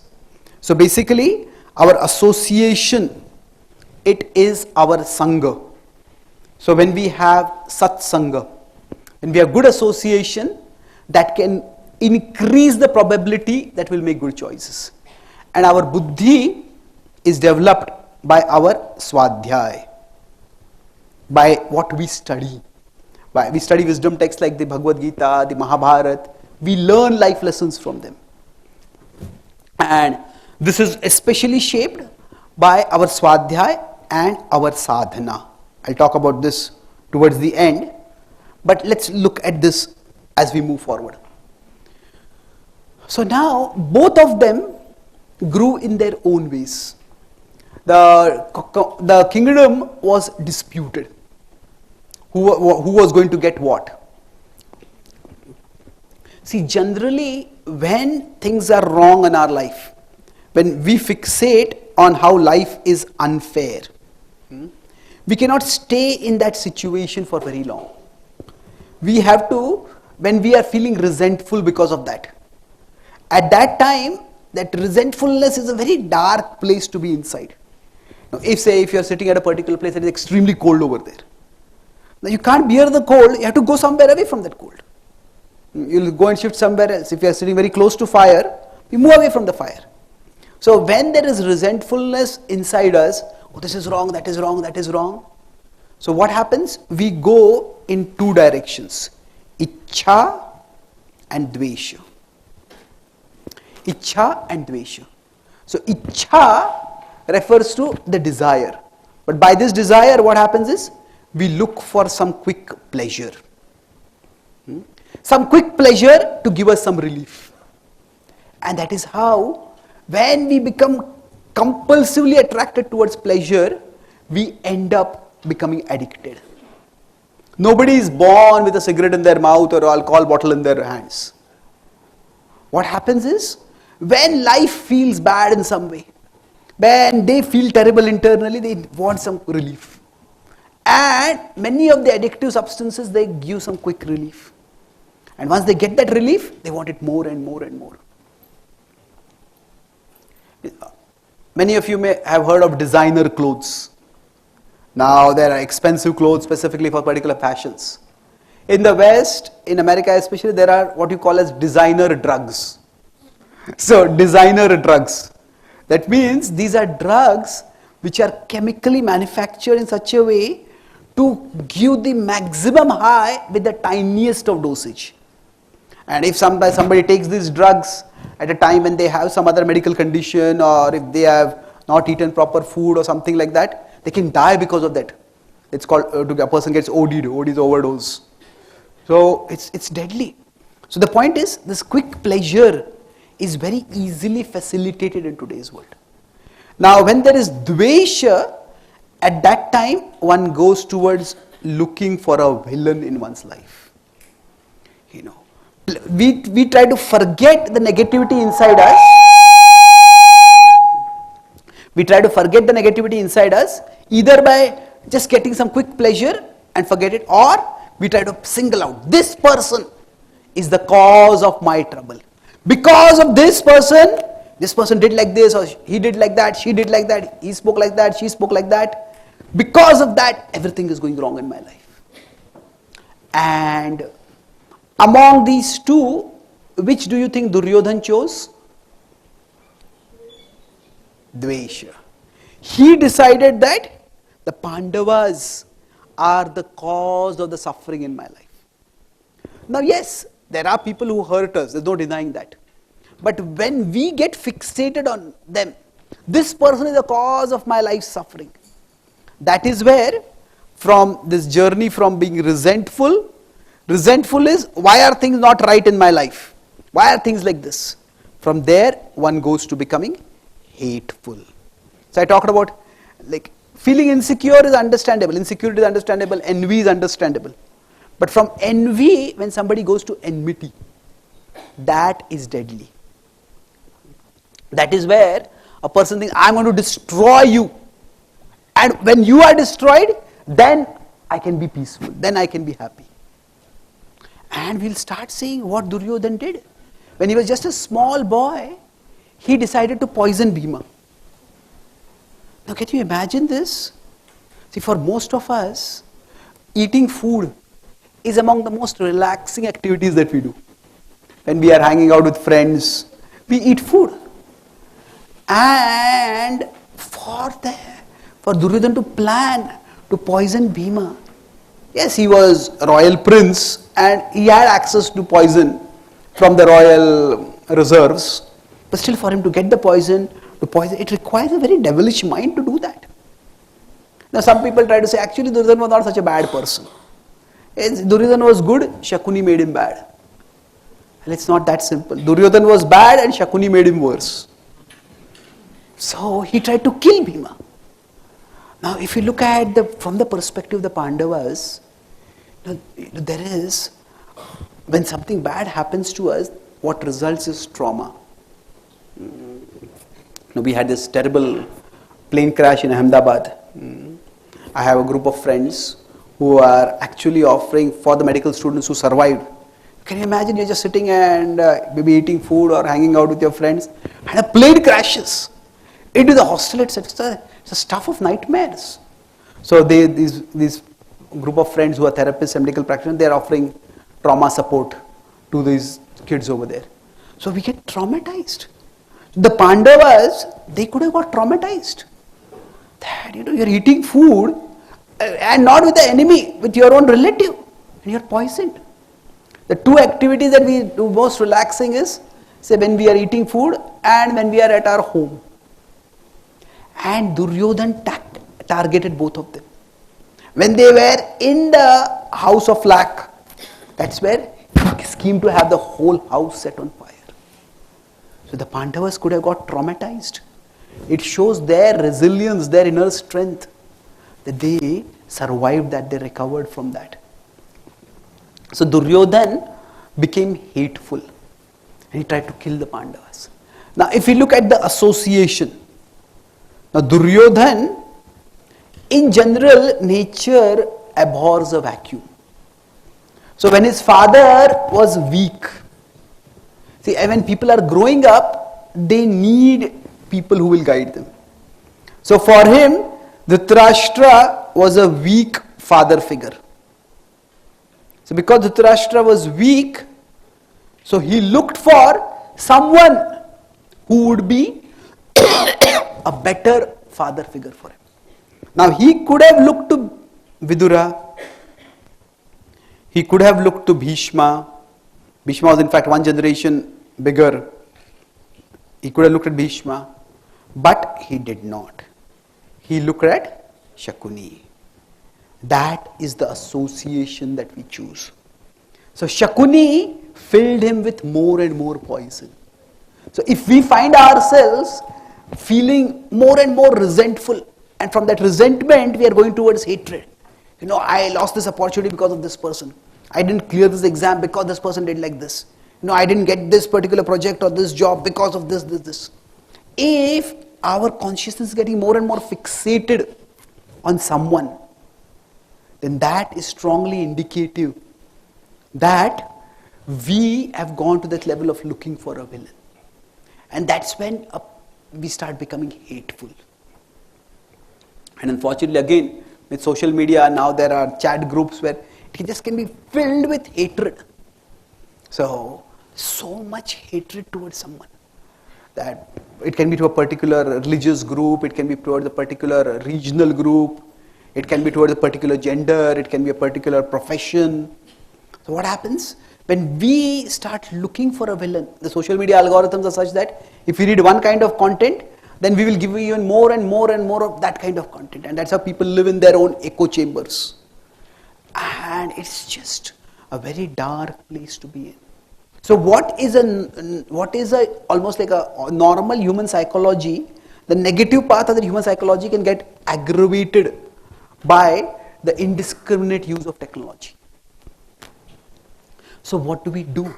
So basically, our association, it is our sangha. So when we have satsanga, when we have good association, that can increase the probability that we'll make good choices. And our buddhi is developed by our swadhyay, by what we study. We study wisdom texts like the Bhagavad Gita, the Mahabharath. We learn life lessons from them. And this is especially shaped by our swadhyay and our sadhana. I'll talk about this towards the end. But let's look at this as we move forward. So now, both of them grew in their own ways. The kingdom was disputed. Who was going to get what? See, generally, when things are wrong in our life, when we fixate on how life is unfair, we cannot stay in that situation for very long. We have to, when we are feeling resentful because of that, at that time, that resentfulness is a very dark place to be inside. Now, if you are sitting at a particular place and it is extremely cold over there, now you can't bear the cold, you have to go somewhere away from that cold. You'll go and shift somewhere else. If you are sitting very close to fire, you move away from the fire. So when there is resentfulness inside us, oh, this is wrong, that is wrong, that is wrong. So what happens? We go in two directions, Ichha and Dvesha. Ichha and Dvesha. So Ichha refers to the desire. But by this desire, what happens is, we look for some quick pleasure. Some quick pleasure to give us some relief. And that is how, when we become compulsively attracted towards pleasure, we end up becoming addicted. Nobody is born with a cigarette in their mouth or alcohol bottle in their hands. What happens is, when life feels bad in some way, when they feel terrible internally, they want some relief. And many of the addictive substances, they give some quick relief. And once they get that relief, they want it more and more and more. Many of you may have heard of designer clothes. Now there are expensive clothes specifically for particular fashions. In the West, in America especially, there are what you call as designer drugs. So designer drugs. That means these are drugs which are chemically manufactured in such a way to give the maximum high with the tiniest of dosage. And if somebody takes these drugs at a time when they have some other medical condition, or if they have not eaten proper food or something like that, they can die because of that. It's called, a person gets OD'd, OD is overdose. So it's deadly. So the point is, this quick pleasure is very easily facilitated in today's world. Now when there is dvesha, at that time one goes towards looking for a villain in one's life. We try to forget the negativity inside us. We try to forget the negativity inside us, either by just getting some quick pleasure and forget it, or we try to single out, this person is the cause of my trouble. Because of this person did like this, or he did like that, she did like that, he spoke like that, she spoke like that. Because of that, everything is going wrong in my life. And among these two, which do you think Duryodhan chose? Dvesha. He decided that the Pandavas are the cause of the suffering in my life. Now yes, there are people who hurt us, there's no denying that. But when we get fixated on them, this person is the cause of my life's suffering. That is where, from this journey from being resentful is, why are things not right in my life? Why are things like this? From there, one goes to becoming hateful. So I talked about, like, feeling insecure is understandable, insecurity is understandable, envy is understandable. But from envy, when somebody goes to enmity, that is deadly. That is where a person thinks, I'm going to destroy you. And when you are destroyed, then I can be peaceful, then I can be happy. And we'll start seeing what Duryodhan did. When he was just a small boy, he decided to poison Bhima. Now can you imagine this? See, for most of us, eating food is among the most relaxing activities that we do. When we are hanging out with friends, we eat food. And for Duryodhan to plan to poison Bhima, yes, he was a royal prince and he had access to poison from the royal reserves, but still for him to get the poison, it requires a very devilish mind to do that. Now some people try to say, actually Duryodhan was not such a bad person. Duryodhan was good, Shakuni made him bad. And it's not that simple. Duryodhan was bad and Shakuni made him worse. So he tried to kill Bhima. Now if you look at from the perspective of the Pandavas, there is, when something bad happens to us, what results is trauma. We had this terrible plane crash in Ahmedabad. I have a group of friends who are actually offering for the medical students who survived. Can you imagine, you're just sitting and maybe eating food or hanging out with your friends and a plane crashes into the hostel itself. It's a stuff of nightmares. So these group of friends who are therapists and medical practitioners, they are offering trauma support to these kids over there. So we get traumatized. The Pandavas, they could have got traumatized. That, you're eating food and not with the enemy, with your own relative, and you're poisoned. The two activities that we do most relaxing is, say, when we are eating food and when we are at our home. And Duryodhan targeted both of them. When they were in the house of lack, that's where he schemed to have the whole house set on fire. So the Pandavas could have got traumatized. It shows their resilience, their inner strength, that they survived that, they recovered from that. So Duryodhan became hateful and he tried to kill the Pandavas. Now if we look at the association, now Duryodhan, in general, nature abhors a vacuum. So when his father was weak, see, when people are growing up, they need people who will guide them. So for him, Dhritarashtra was a weak father figure. So because Dhritarashtra was weak, so he looked for someone who would be a better father figure for him. Now he could have looked to Vidura, he could have looked to Bhishma. Bhishma was in fact one generation bigger. He could have looked at Bhishma, but he did not. He looked at Shakuni. That is the association that we choose. So Shakuni filled him with more and more poison. So if we find ourselves feeling more and more resentful, and from that resentment we are going towards hatred. I lost this opportunity because of this person. I didn't clear this exam because this person did like this. I didn't get this particular project or this job because of this. If our consciousness is getting more and more fixated on someone, then that is strongly indicative that we have gone to that level of looking for a villain. And that's when we start becoming hateful. And unfortunately, again, with social media, now there are chat groups where it just can be filled with hatred. So much hatred towards someone. That it can be to a particular religious group, it can be towards a particular regional group, it can be towards a particular gender, it can be a particular profession. So what happens? When we start looking for a villain, the social media algorithms are such that if we read one kind of content, then we will give you even more and more and more of that kind of content. And that's how people live in their own echo chambers. And it's just a very dark place to be in. So what is almost like a normal human psychology The negative path of the human psychology can get aggravated by the indiscriminate use of technology. So what do we do?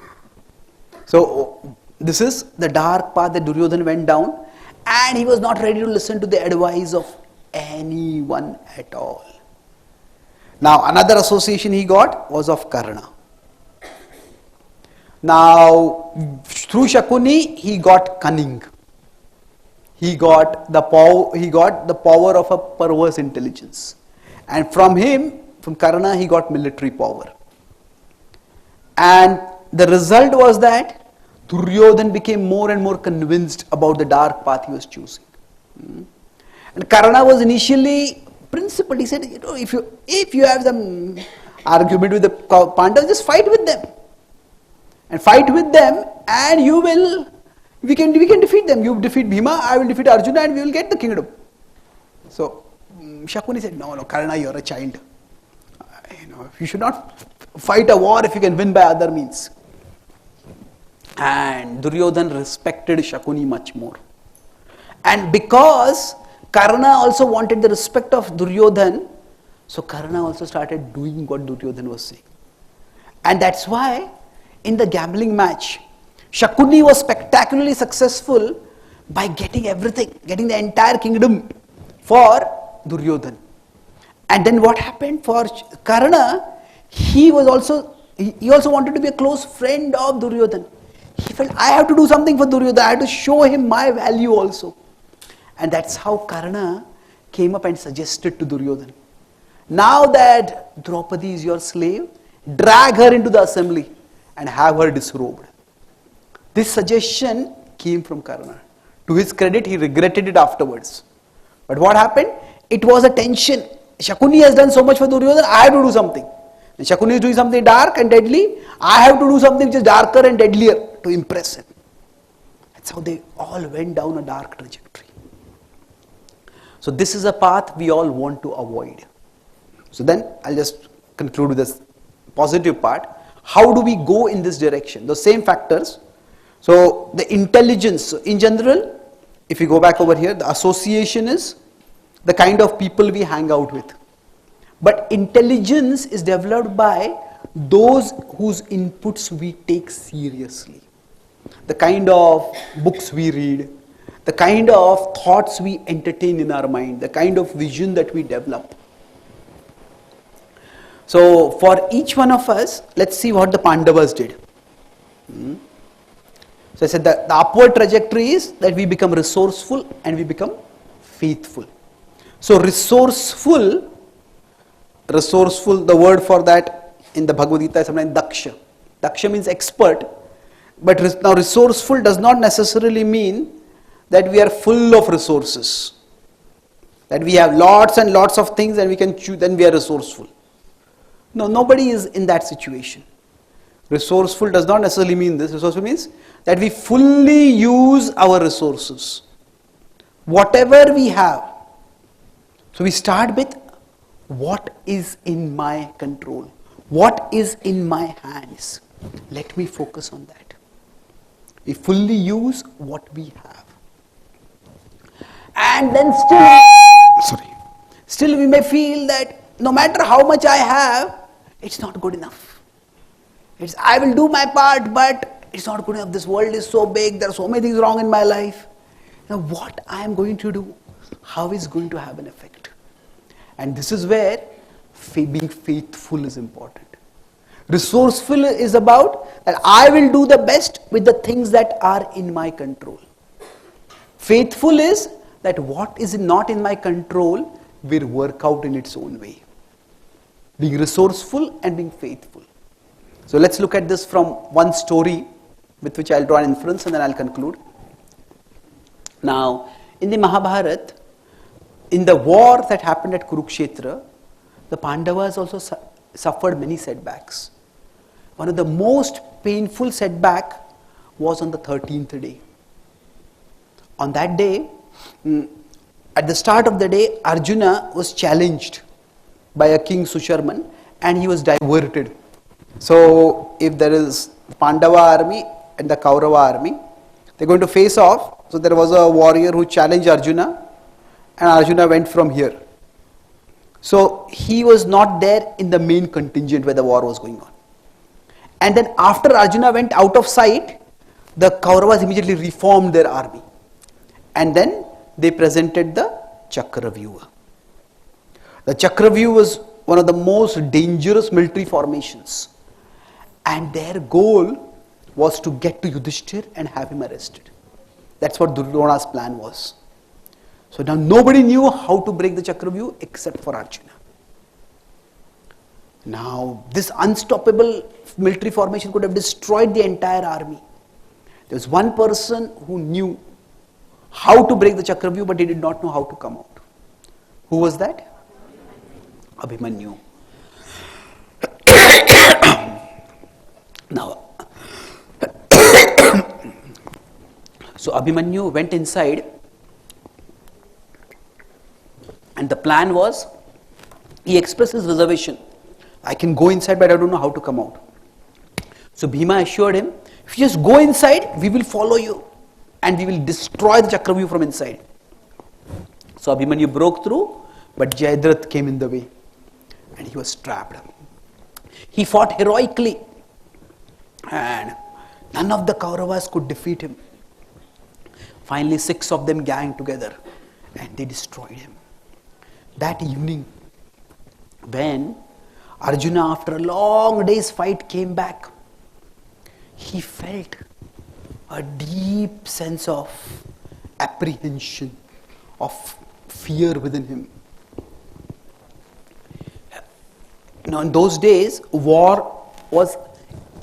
So this is the dark path that Duryodhana went down, and he was not ready to listen to the advice of anyone at all. Now another association he got was of Karna. Now through Shakuni he got cunning. He got the power of a perverse intelligence, and from Karna he got military power. And the result was that Duryodhana became more and more convinced about the dark path he was choosing. And Karna was initially principled. He said, if you have some argument with the Pandavas, just fight with them. And fight with them, and we can defeat them. You defeat Bhima, I will defeat Arjuna, and we will get the kingdom. So Shakuni said, no, Karna, you are a child. You should not fight a war if you can win by other means. And Duryodhana respected Shakuni much more. And because Karna also wanted the respect of Duryodhana, so Karna also started doing what Duryodhana was saying. And that's why in the gambling match, Shakuni was spectacularly successful by getting everything, getting the entire kingdom for Duryodhana. And then what happened for Karna? He also wanted to be a close friend of Duryodhana. He felt, I have to do something for Duryodhana. I have to show him my value also. And that's how Karna came up and suggested to Duryodhana, now that Draupadi is your slave, drag her into the assembly and have her disrobed. This suggestion came from Karna. To his credit, he regretted it afterwards. But what happened? It was a tension. Shakuni has done so much for Duryodhana, I have to do something. And Shakuni is doing something dark and deadly, I have to do something which is darker and deadlier to impress him. That's how they all went down a dark trajectory. So this is a path we all want to avoid. So then I'll just conclude with this positive part. How do we go in this direction? The same factors. So the intelligence in general, if you go back over here, the association is the kind of people we hang out with. But intelligence is developed by those whose inputs we take seriously. The kind of books we read, the kind of thoughts we entertain in our mind, the kind of vision that we develop. So for each one of us, let's see what the Pandavas did. So I said that the upward trajectory is that we become resourceful and we become faithful. So resourceful, the word for that in the Bhagavad Gita is sometimes daksha. Daksha means expert, but now resourceful does not necessarily mean that we are full of resources, that we have lots and lots of things and we can choose, then we are resourceful. No, nobody is in that situation. Resourceful does not necessarily mean this. Resourceful means that we fully use our resources, whatever we have. So we start with what is in my control, what is in my hands. Let me focus on that. We fully use what we have. And then still we may feel that no matter how much I have, it's not good enough. I will do my part, but it's not good enough. This world is so big, there are so many things wrong in my life. Now what I am going to do, how is going to have an effect? And this is where being faithful is important. Resourceful is about that I will do the best with the things that are in my control. Faithful is that what is not in my control will work out in its own way. Being resourceful and being faithful. So let's look at this from one story with which I'll draw an inference and then I'll conclude. Now, in the Mahabharata, in the war that happened at Kurukshetra, the Pandavas also suffered many setbacks. One of the most painful setback was on the 13th day. On that day, at the start of the day, Arjuna was challenged by a king Susharman and he was diverted. So if there is Pandava army and the Kaurava army, they're going to face off. So there was a warrior who challenged Arjuna, and Arjuna went from here. So he was not there in the main contingent where the war was going on. And then after Arjuna went out of sight, the Kauravas immediately reformed their army. And then they presented the Chakravyuha. The Chakravyuha was one of the most dangerous military formations. And their goal was to get to Yudhishthir and have him arrested. That's what Duryona's plan was. So now nobody knew how to break the Chakravyuha except for Arjuna. Now this unstoppable military formation could have destroyed the entire army. There was one person who knew how to break the Chakravyuha, but he did not know how to come out. Who was that? Abhimanyu. Now, so Abhimanyu went inside, and the plan was, he expressed his reservation. I can go inside, but I don't know how to come out. So Bhima assured him, if you just go inside, we will follow you and we will destroy the Chakravyuha from inside. So Abhimanyu broke through, but Jayadratha came in the way and he was trapped. He fought heroically and none of the Kauravas could defeat him. Finally 6 of them ganged together and they destroyed him. That evening, when Arjuna after a long day's fight came back, he felt a deep sense of apprehension, of fear within him. Now in those days, war was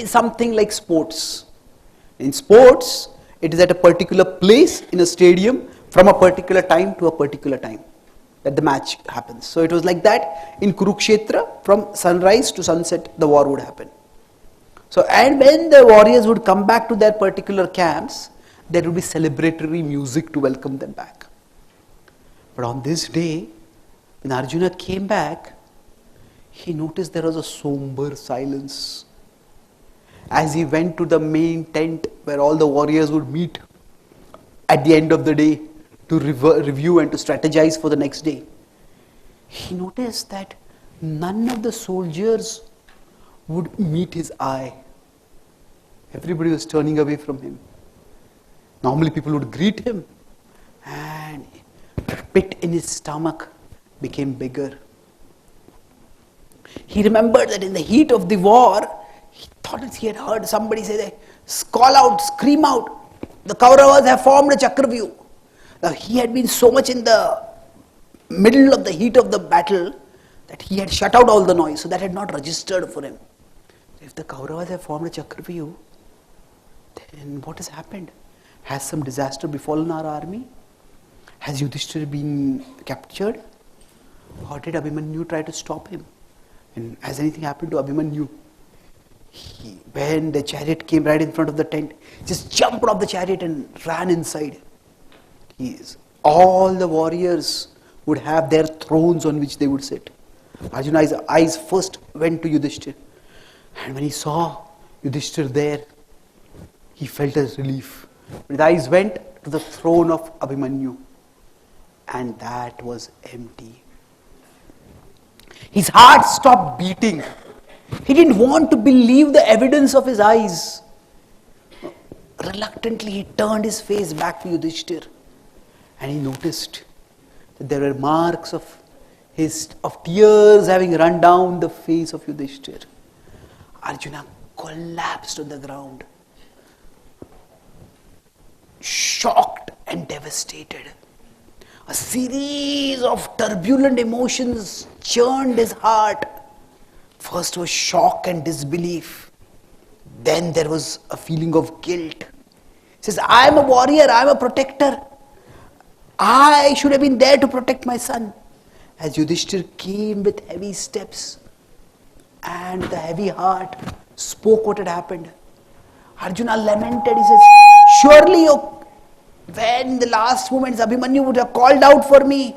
something like sports. In sports, it is at a particular place in a stadium from a particular time to a particular time that the match happens. So it was like that in Kurukshetra, from sunrise to sunset the war would happen. So and when the warriors would come back to their particular camps, there would be celebratory music to welcome them back. But on this day, when Arjuna came back, he noticed there was a somber silence. As he went to the main tent where all the warriors would meet at the end of the day to review and to strategize for the next day, he noticed that none of the soldiers would meet his eye. Everybody was turning away from him. Normally people would greet him and the pit in his stomach became bigger. He remembered that in the heat of the war, he thought that he had heard somebody say, call out, scream out, the Kauravas have formed a Chakravyuha. Now he had been so much in the middle of the heat of the battle that he had shut out all the noise, so that had not registered for him. If the Kauravas have formed a Chakravyuha, then what has happened? Has some disaster befallen our army? Has Yudhishthira been captured? Or did Abhimanyu try to stop him? And has anything happened to Abhimanyu? When the chariot came right in front of the tent, just jumped off the chariot and ran inside. All the warriors would have their thrones on which they would sit. Arjuna's eyes first went to Yudhishthira. And when he saw Yudhishthira there, he felt a relief. His eyes went to the throne of Abhimanyu. And that was empty. His heart stopped beating. He didn't want to believe the evidence of his eyes. Reluctantly, he turned his face back to Yudhishthira. And he noticed that there were marks of tears having run down the face of Yudhishthira. Arjuna collapsed on the ground, shocked and devastated. A series of turbulent emotions churned his heart. First was shock and disbelief. Then there was a feeling of guilt. He says, I am a warrior, I am a protector. I should have been there to protect my son. As Yudhishthira came with heavy steps and the heavy heart spoke what had happened, Arjuna lamented. He says, surely when the last moments Abhimanyu would have called out for me,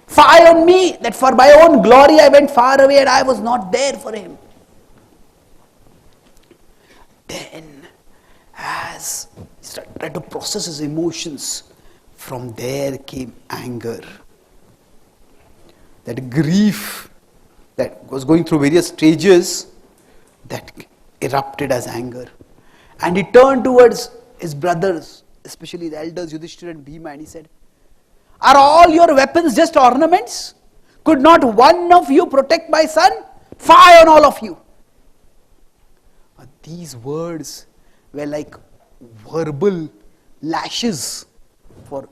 fie on me that for my own glory I went far away and I was not there for him. Then as he started tried to process his emotions. From there came anger. That grief that was going through various stages, that erupted as anger. And he turned towards his brothers, especially the elders Yudhishthira and Bhima, and he said, "Are all your weapons just ornaments? Could not one of you protect my son? Fire on all of you." These words were like verbal lashes for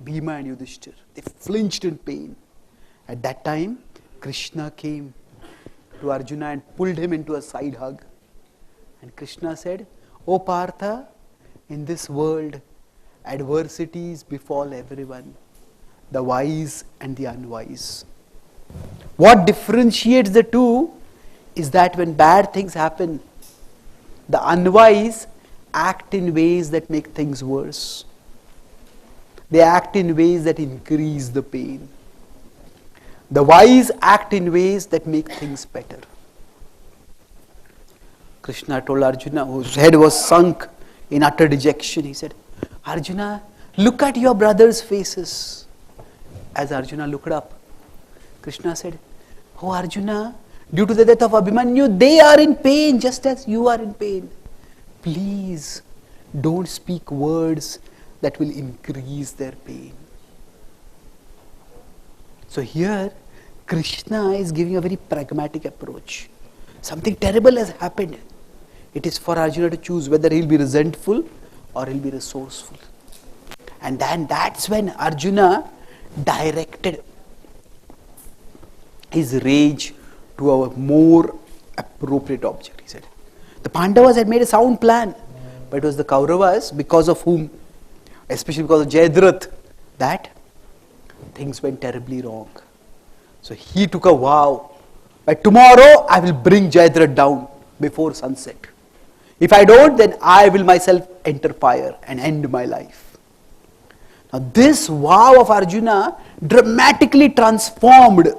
Bhima and Yudhishthira. They flinched in pain. At that time, Krishna came to Arjuna and pulled him into a side hug. And Krishna said, "O Partha, in this world, adversities befall everyone, the wise and the unwise. What differentiates the two is that when bad things happen, the unwise act in ways that make things worse. They act in ways that increase the pain. The wise act in ways that make things better." Krishna told Arjuna, whose head was sunk in utter dejection, he said, "Arjuna, look at your brothers' faces." As Arjuna looked up, Krishna said, "Oh Arjuna, due to the death of Abhimanyu, they are in pain just as you are in pain. Please don't speak words that will increase their pain." So here, Krishna is giving a very pragmatic approach. Something terrible has happened. It is for Arjuna to choose whether he will be resentful or he will be resourceful. And then that's when Arjuna directed his rage to a more appropriate object. He said, the Pandavas had made a sound plan, but it was the Kauravas, because of whom, especially because of Jayadratha, that things went terribly wrong. So he took a vow, by tomorrow I will bring Jayadratha down before sunset. If I don't, then I will myself enter fire and end my life. Now this vow of Arjuna dramatically transformed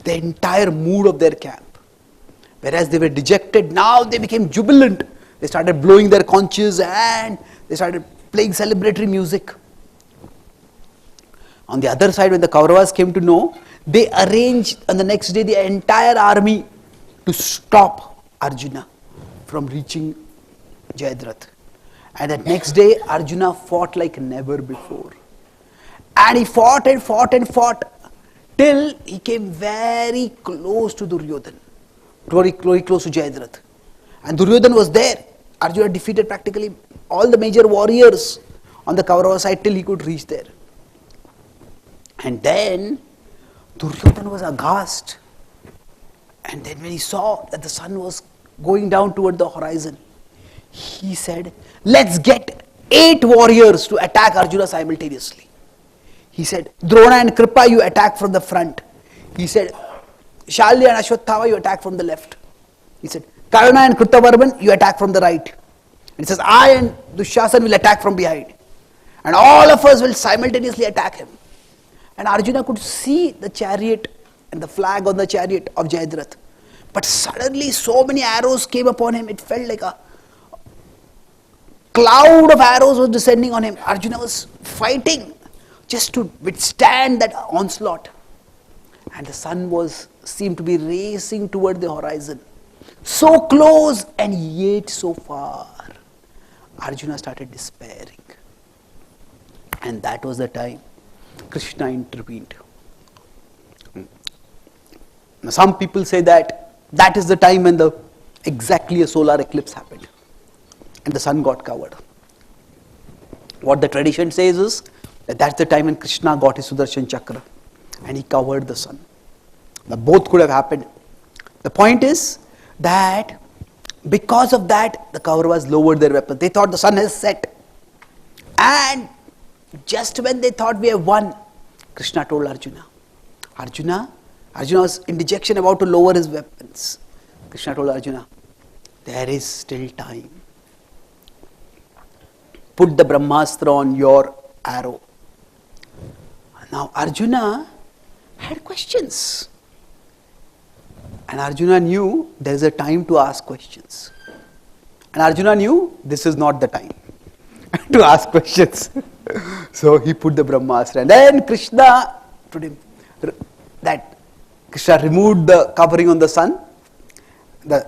the entire mood of their camp. Whereas they were dejected, now they became jubilant. They started blowing their conches and they started playing celebratory music. On the other side, when the Kauravas came to know, they arranged on the next day the entire army to stop Arjuna from reaching Jayadratha. And that next day, Arjuna fought like never before. And he fought and fought and fought till he came very close to Duryodhana, very close to Jayadratha. And Duryodhana was there. Arjuna defeated practically all the major warriors on the Kaurava side till he could reach there. And then Duryodhana was aghast. And then when he saw that the sun was going down toward the horizon, he said, "Let's get 8 warriors to attack Arjuna simultaneously." He said, "Drona and Kripa, you attack from the front." He said, "Shalya and Ashwathama, you attack from the left." He said, "Karna and Krutavarman, you attack from the right." And he says, "I and Dushasan will attack from behind. And all of us will simultaneously attack him." And Arjuna could see the chariot and the flag on the chariot of Jayadratha. But suddenly so many arrows came upon him, it felt like a cloud of arrows was descending on him. Arjuna was fighting just to withstand that onslaught. And the sun seemed to be racing toward the horizon. So close and yet so far. Arjuna started despairing. And that was the time Krishna intervened. Now some people say that is the time when exactly a solar eclipse happened and the sun got covered. What the tradition says is that that's the time when Krishna got his Sudarshan Chakra and he covered the sun. Now both could have happened. The point is that because of that, the Kauravas lowered their weapons. They thought the sun has set. And just when they thought we have won, Krishna told Arjuna. Arjuna was in dejection, about to lower his weapons. Krishna told Arjuna, there is still time. Put the Brahmastra on your arrow. Now Arjuna had questions. And Arjuna knew there is a time to ask questions. And Arjuna knew this is not the time to ask questions. So he put the Brahmastra. And then Krishna told him that Krishna removed the covering on the sun. The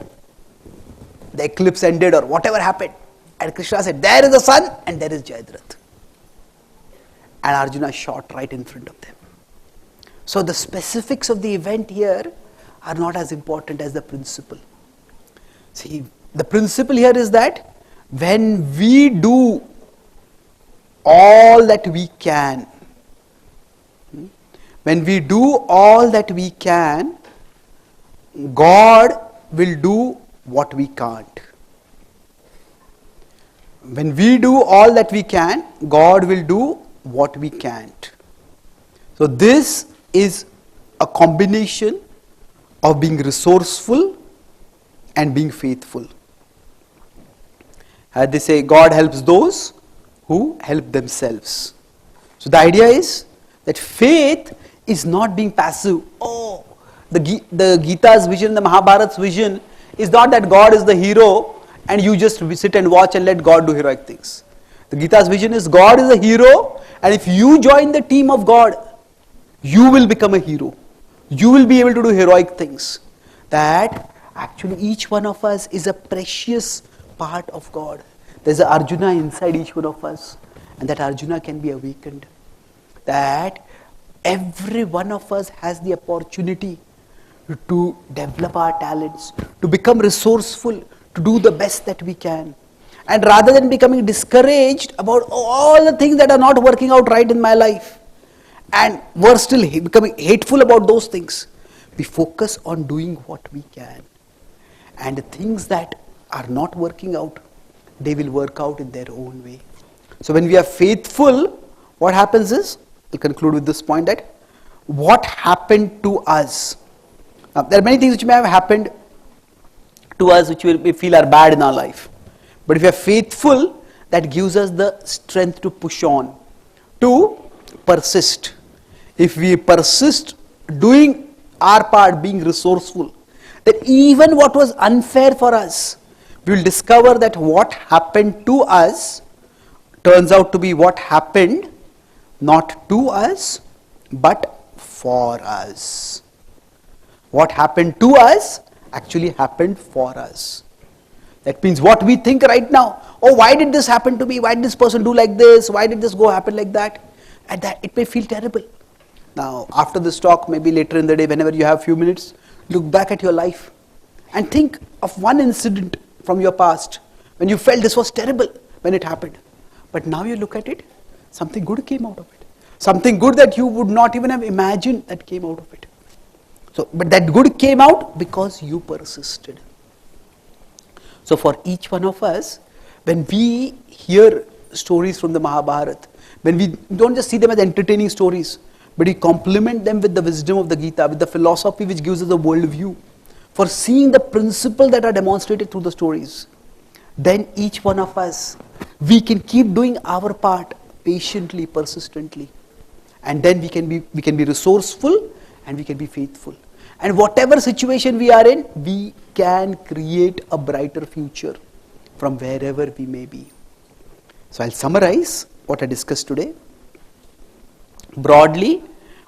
eclipse ended or whatever happened. And Krishna said, there is the sun and there is Jayadratha. And Arjuna shot right in front of them. So the specifics of the event here are not as important as the principle. See, the principle here is that when we do all that we can, when we do all that we can, God will do what we can't. When we do all that we can, God will do what we can't. So this is a combination of being resourceful and being faithful. As they say, God helps those who help themselves. So the idea is that faith is not being passive. Oh, the Gita's vision, the Mahabharat's vision is not that God is the hero and you just sit and watch and let God do heroic things. The Gita's vision is God is a hero, and if you join the team of God, you will become a hero. You will be able to do heroic things. That actually each one of us is a precious part of God. There's an Arjuna inside each one of us, and that Arjuna can be awakened. That every one of us has the opportunity to develop our talents, to become resourceful, to do the best that we can. And rather than becoming discouraged about all the things that are not working out right in my life, and worse still, becoming hateful about those things, we focus on doing what we can. And the things that are not working out, they will work out in their own way. So when we are faithful, what happens is, I'll conclude with this point, that what happened to us. Now, there are many things which may have happened to us which we feel are bad in our life. But if we are faithful, that gives us the strength to push on, to persist. If we persist doing our part, being resourceful, then even what was unfair for us, we will discover that what happened to us turns out to be what happened not to us but for us. What happened to us actually happened for us. That means what we think right now, oh, why did this happen to me? Why did this person do like this? Why did this go happen like that? And that it may feel terrible. Now, after this talk, maybe later in the day, whenever you have a few minutes, look back at your life and think of one incident from your past when you felt this was terrible when it happened. But now you look at it, something good came out of it. Something good that you would not even have imagined that came out of it. So, but that good came out because you persisted. So for each one of us, when we hear stories from the Mahabharata, when we don't just see them as entertaining stories, but we complement them with the wisdom of the Gita, with the philosophy which gives us a worldview, for seeing the principles that are demonstrated through the stories, then each one of us, we can keep doing our part patiently, persistently, and then we can be resourceful and we can be faithful. And whatever situation we are in, we can create a brighter future from wherever we may be. So I'll summarize what I discussed today. Broadly,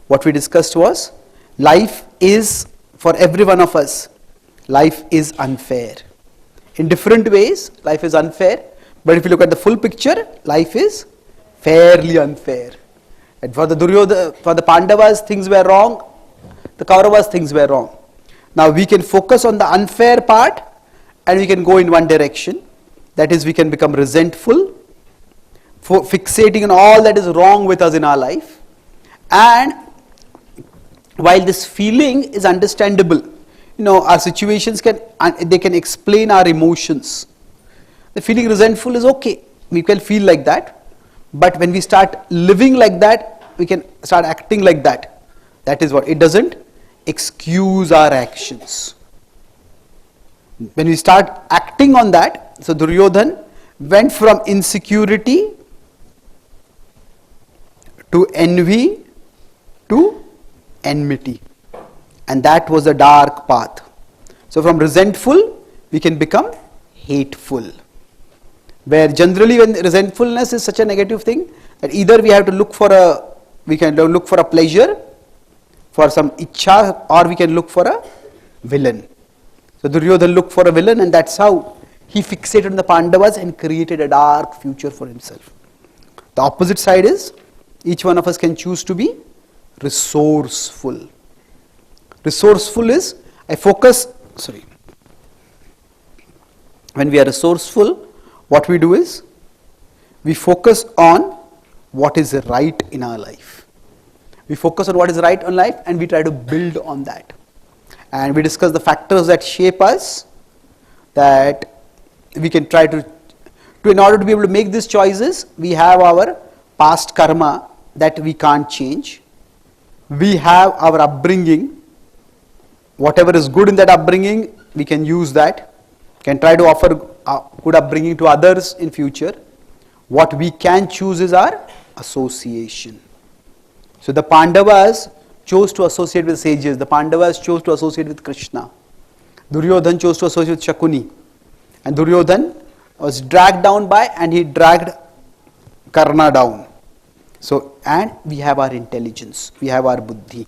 what we discussed was, life is, for every one of us, life is unfair. In different ways, life is unfair, but if you look at the full picture, life is fairly unfair. And for the Pandavas, things were wrong. The Kauravas, things were wrong. Now we can focus on the unfair part and we can go in one direction. That is, we can become resentful, fixating on all that is wrong with us in our life. And while this feeling is understandable, our situations can explain our emotions. The feeling resentful is okay. We can feel like that. But when we start living like that, we can start acting like that. That is what, it doesn't excuse our actions. When we start acting on that, so Duryodhan went from insecurity to envy to enmity. And that was a dark path. So from resentful, we can become hateful. where generally when resentfulness is such a negative thing that either we have to look for a pleasure, for some ichcha, or we can look for a villain. So Duryodhana looked for a villain, and that's how he fixated on the Pandavas and created a dark future for himself. The opposite side is, each one of us can choose to be resourceful. Resourceful is, when we are resourceful, what we do is, we focus on what is right in our life. We focus on what is right in life and we try to build on that. And we discuss the factors that shape us, that we can try to in order to be able to make these choices, we have our past karma that we can't change. We have our upbringing. Whatever is good in that upbringing, we can use that. Can try to offer good upbringing to others in future. What we can choose is our association. So the Pandavas chose to associate with sages. The Pandavas chose to associate with Krishna. Duryodhana chose to associate with Shakuni. And Duryodhana was dragged down by, and he dragged Karna down. So, and we have our intelligence, we have our buddhi.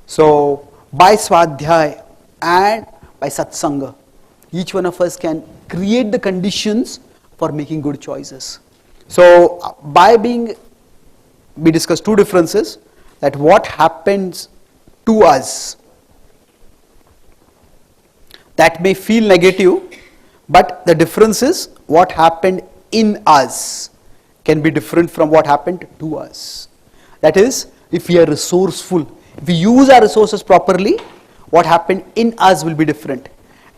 So, by Swadhyaya and by Satsanga, each one of us can create the conditions for making good choices. So, we discussed two differences, that what happens to us that may feel negative, but the difference is what happened in us can be different from what happened to us. That is, if we are resourceful, if we use our resources properly, what happened in us will be different.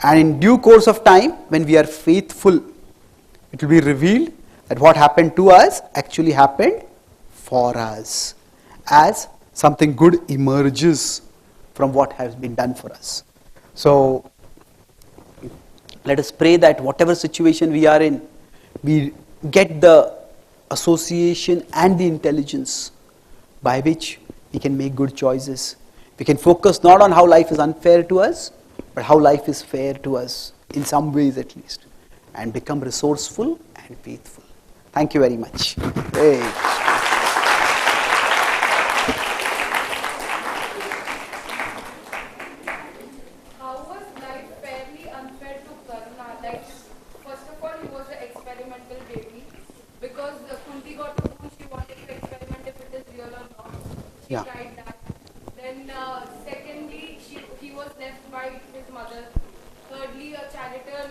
And in due course of time, when we are faithful, it will be revealed that what happened to us actually happened for us, as something good emerges from what has been done for us. So, let us pray that whatever situation we are in, we get the association and the intelligence by which we can make good choices. We can focus not on how life is unfair to us, but how life is fair to us, in some ways at least, and become resourceful and faithful. Thank you very much. Hey. How was life fairly unfair to Karna? Like, first of all, he was an experimental baby because Kunti got to know she wanted to experiment if it is real or not. She Yeah. tried that. Then, secondly, he was left by his mother. Thirdly, a janitor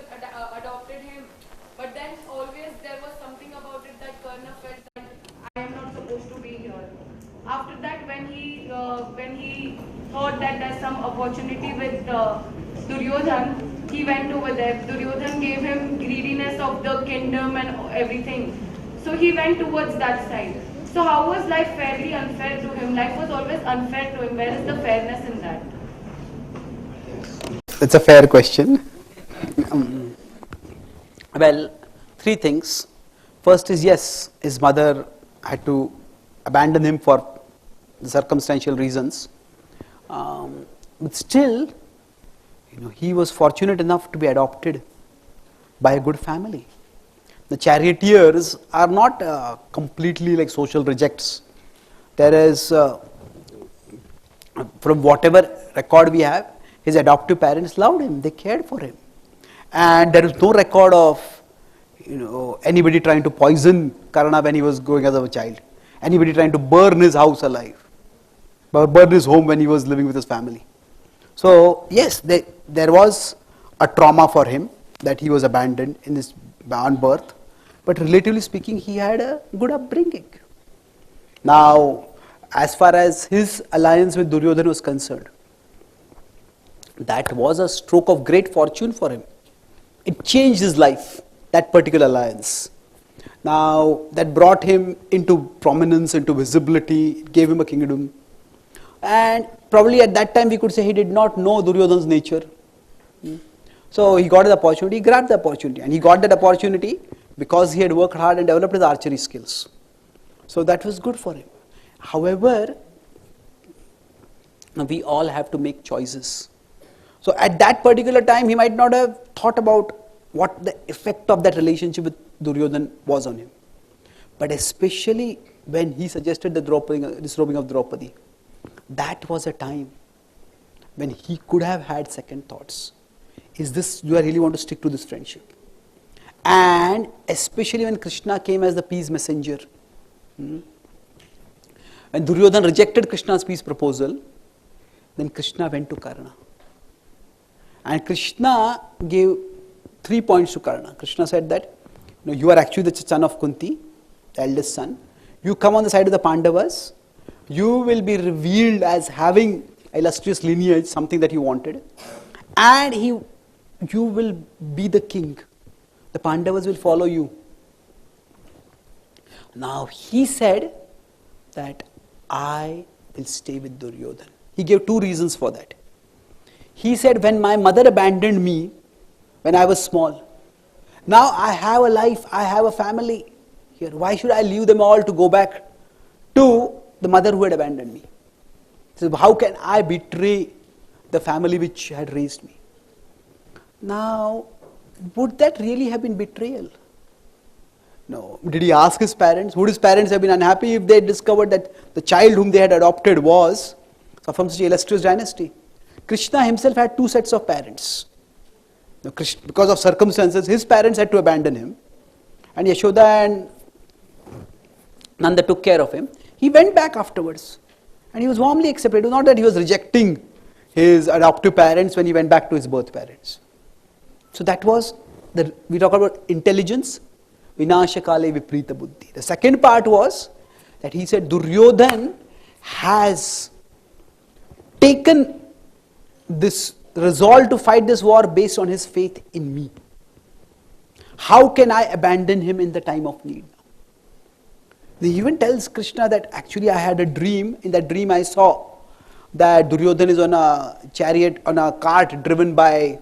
adopted him. But then always there was something about it that Karna felt that I am not supposed to be here. After that, when he thought that there's some opportunity with Duryodhan, he went over there. Duryodhan gave him greediness of the kingdom and everything. So he went towards that side. So how was life fairly unfair to him? Life was always unfair to him. Where is the fairness in that? That's a fair question. Well, three things. First is, yes, his mother had to abandon him for circumstantial reasons. But still, he was fortunate enough to be adopted by a good family. The charioteers are not completely like social rejects. There is, from whatever record we have, his adoptive parents loved him, they cared for him. And there is no record of anybody trying to poison Karna when he was going as a child. Anybody trying to burn his house alive. Burn his home when he was living with his family. So, yes, there was a trauma for him that he was abandoned in this on birth. But relatively speaking, he had a good upbringing. Now, as far as his alliance with Duryodhana was concerned, that was a stroke of great fortune for him. It changed his life, that particular alliance. Now, that brought him into prominence, into visibility, it gave him a kingdom. And probably at that time we could say he did not know Duryodhana's nature. So he got the opportunity, he grabbed the opportunity. And he got that opportunity because he had worked hard and developed his archery skills. So that was good for him. However, we all have to make choices. So at that particular time, he might not have thought about what the effect of that relationship with Duryodhan was on him. But especially when he suggested the disrobing of Draupadi, that was a time when he could have had second thoughts. Do I really want to stick to this friendship? And especially when Krishna came as the peace messenger. When Duryodhan rejected Krishna's peace proposal, then Krishna went to Karna. And Krishna gave 3 points to Karna. Krishna said that, you are actually the son of Kunti, the eldest son. You come on the side of the Pandavas. You will be revealed as having illustrious lineage, something that you wanted. And you will be the king. The Pandavas will follow you. Now he said that I will stay with Duryodhan. He gave 2 reasons for that. He said, when my mother abandoned me when I was small, now I have a life, I have a family here. Why should I leave them all to go back to the mother who had abandoned me? So how can I betray the family which had raised me? Now, would that really have been betrayal? No. Did he ask his parents? Would his parents have been unhappy if they discovered that the child whom they had adopted was from such an illustrious dynasty? Krishna himself had 2 sets of parents. Now, because of circumstances, his parents had to abandon him. And Yashoda and Nanda took care of him. He went back afterwards. And he was warmly accepted. It was not that he was rejecting his adoptive parents when he went back to his birth parents. So that was, we talk about intelligence, vinashakale viprita buddhi. The second part was that he said Duryodhan has taken this resolve to fight this war based on his faith in me. How can I abandon him in the time of need? He even tells Krishna that actually I had a dream. In that dream I saw that Duryodhan is on a chariot, on a cart driven by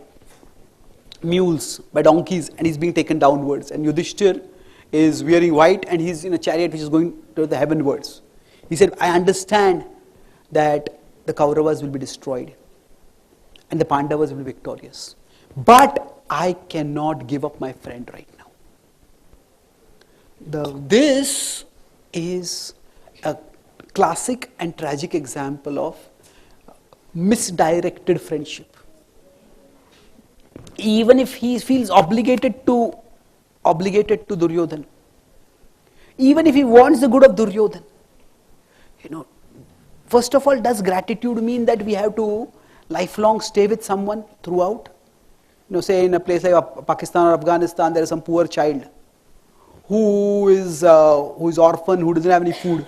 mules, by donkeys, and he's being taken downwards. And Yudhishthir is wearing white and he's in a chariot which is going to the heavenwards. He said, I understand that the Kauravas will be destroyed and the Pandavas will be victorious. But I cannot give up my friend right now. This is a classic and tragic example of misdirected friendship. Even if he feels obligated to Duryodhan, even if he wants the good of Duryodhan, first of all, does gratitude mean that we have to lifelong stay with someone throughout? Say in a place like Pakistan or Afghanistan, there is some poor child who is orphan, who doesn't have any food,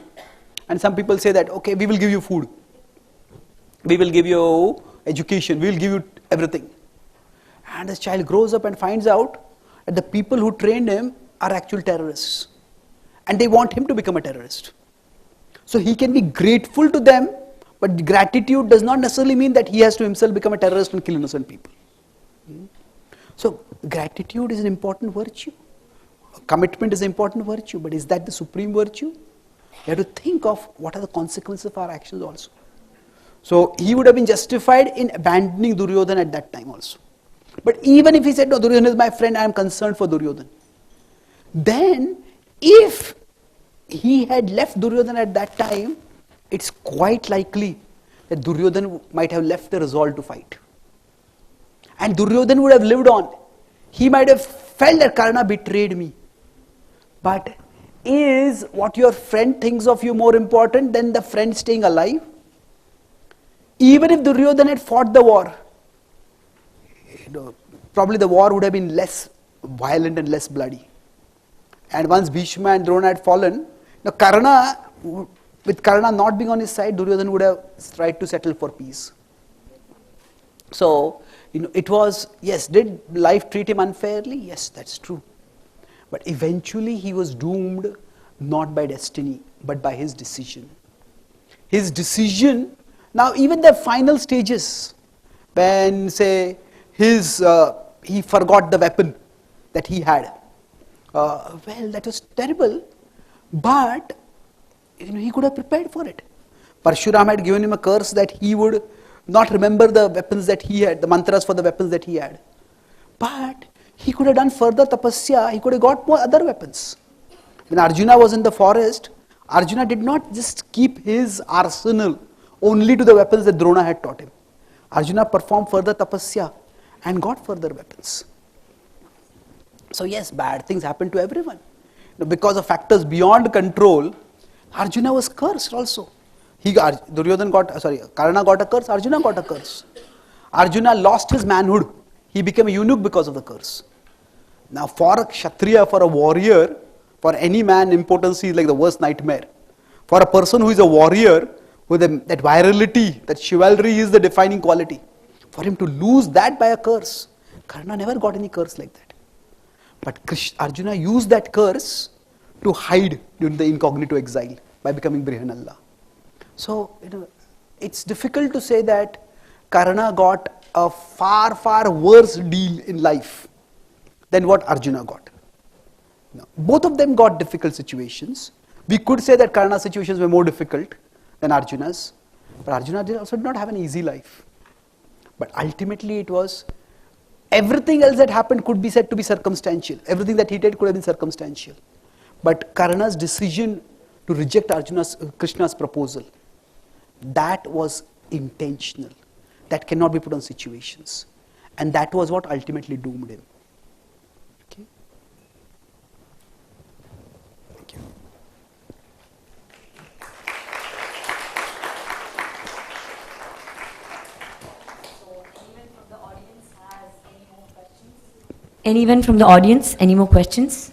and some people say that, okay, we will give you food, we will give you education, we will give you everything. And this child grows up and finds out that the people who trained him are actual terrorists. And they want him to become a terrorist. So he can be grateful to them, but gratitude does not necessarily mean that he has to himself become a terrorist and kill innocent people. So gratitude is an important virtue. Commitment is an important virtue, but is that the supreme virtue? You have to think of what are the consequences of our actions also. So he would have been justified in abandoning Duryodhan at that time also. But even if he said, no, Duryodhan is my friend, I am concerned for Duryodhan. Then, if he had left Duryodhan at that time, it's quite likely that Duryodhan might have left the resolve to fight. And Duryodhan would have lived on. He might have felt that Karna betrayed me. But is what your friend thinks of you more important than the friend staying alive? Even if Duryodhan had fought the war, probably the war would have been less violent and less bloody. And once Bhishma and Drona had fallen, with Karna not being on his side, Duryodhan would have tried to settle for peace. So, it was, yes, did life treat him unfairly? Yes, that's true. But eventually he was doomed not by destiny, but by his decision. His decision, now even the final stages, when say, he forgot the weapon that he had. Well, that was terrible, but he could have prepared for it. Parshuram had given him a curse that he would not remember the weapons that he had, the mantras for the weapons that he had. But he could have done further tapasya, he could have got more other weapons. When Arjuna was in the forest, Arjuna did not just keep his arsenal only to the weapons that Drona had taught him. Arjuna performed further tapasya and got further weapons. So yes, bad things happen to everyone. Because of factors beyond control, Arjuna was cursed also. Karna got a curse, Arjuna got a curse. Arjuna lost his manhood. He became a eunuch because of the curse. Now for a Kshatriya, for a warrior, for any man, impotency is like the worst nightmare. For a person who is a warrior, with that virility, that chivalry is the defining quality. For him to lose that by a curse, Karna never got any curse like that. But Arjuna used that curse to hide during the incognito exile by becoming Brihanalla. So, it's difficult to say that Karna got a far, far worse deal in life than what Arjuna got. No. Both of them got difficult situations. We could say that Karna's situations were more difficult than Arjuna's, but Arjuna also did not have an easy life. But ultimately it was, everything else that happened could be said to be circumstantial. Everything that he did could have been circumstantial. But Karna's decision to reject Krishna's proposal, that was intentional. That cannot be put on situations. And that was what ultimately doomed him. Okay? Thank you. Anyone from the audience, any more questions?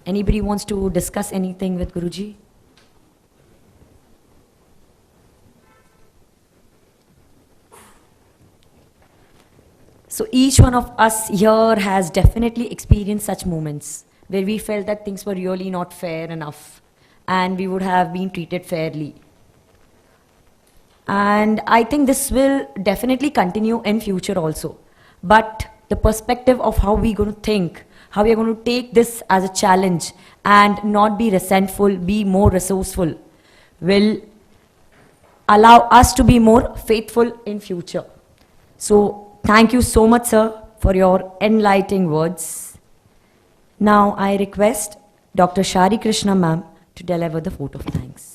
Anybody wants to discuss anything with Guruji? So each one of us here has definitely experienced such moments where we felt that things were really not fair enough and we would have been treated fairly. And I think this will definitely continue in future also. But the perspective of how we're going to think, how we're going to take this as a challenge and not be resentful, be more resourceful, will allow us to be more faithful in future. So thank you so much, sir, for your enlightening words. Now I request Dr. Shari Krishna ma'am to deliver the vote of thanks.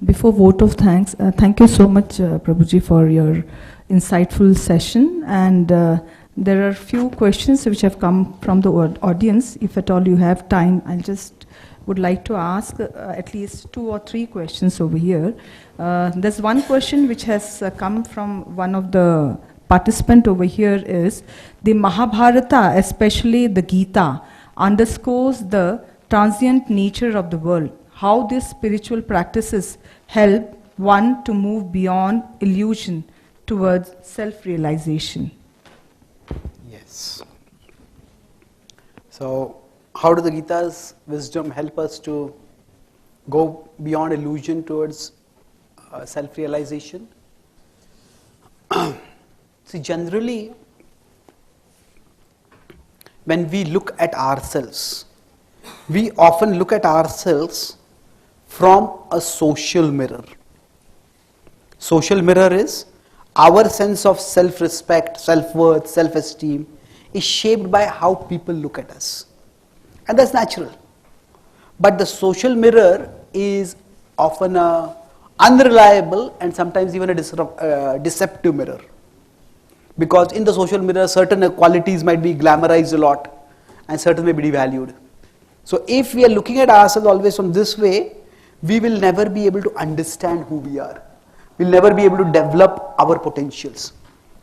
Before vote of thanks, thank you so much, Prabhuji, for your insightful session. And there are a few questions which have come from the audience. If at all you have time, I just would like to ask at least 2 or 3 questions over here. There's one question which has come from one of the participant over here is, the Mahabharata, especially the Gita, underscores the transient nature of the world. How these spiritual practices help one to move beyond illusion towards self-realization. Yes. So, how does the Gita's wisdom help us to go beyond illusion towards self-realization? See, generally, when we look at ourselves, we often look at ourselves from a social mirror. Social mirror is our sense of self-respect, self-worth, self-esteem is shaped by how people look at us. And that's natural. But the social mirror is often a unreliable and sometimes even a deceptive mirror. Because in the social mirror, certain qualities might be glamorized a lot and certain may be devalued. So if we are looking at ourselves always from this way, we will never be able to understand who we are. We'll never be able to develop our potentials.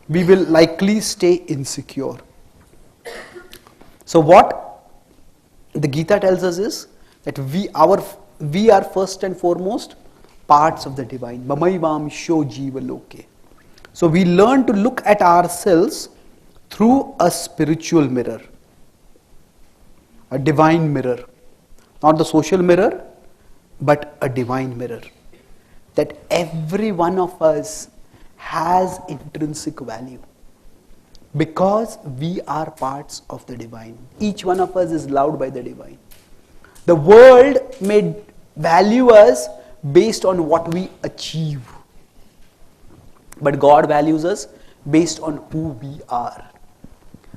We will likely stay insecure. So what the Gita tells us is that we are first and foremost parts of the divine. Mamaivam sho jiva loke. So we learn to look at ourselves through a spiritual mirror, a divine mirror, not the social mirror, but a divine mirror. That every one of us has intrinsic value because we are parts of the divine. Each one of us is loved by the divine. The world may value us based on what we achieve, but God values us based on who we are.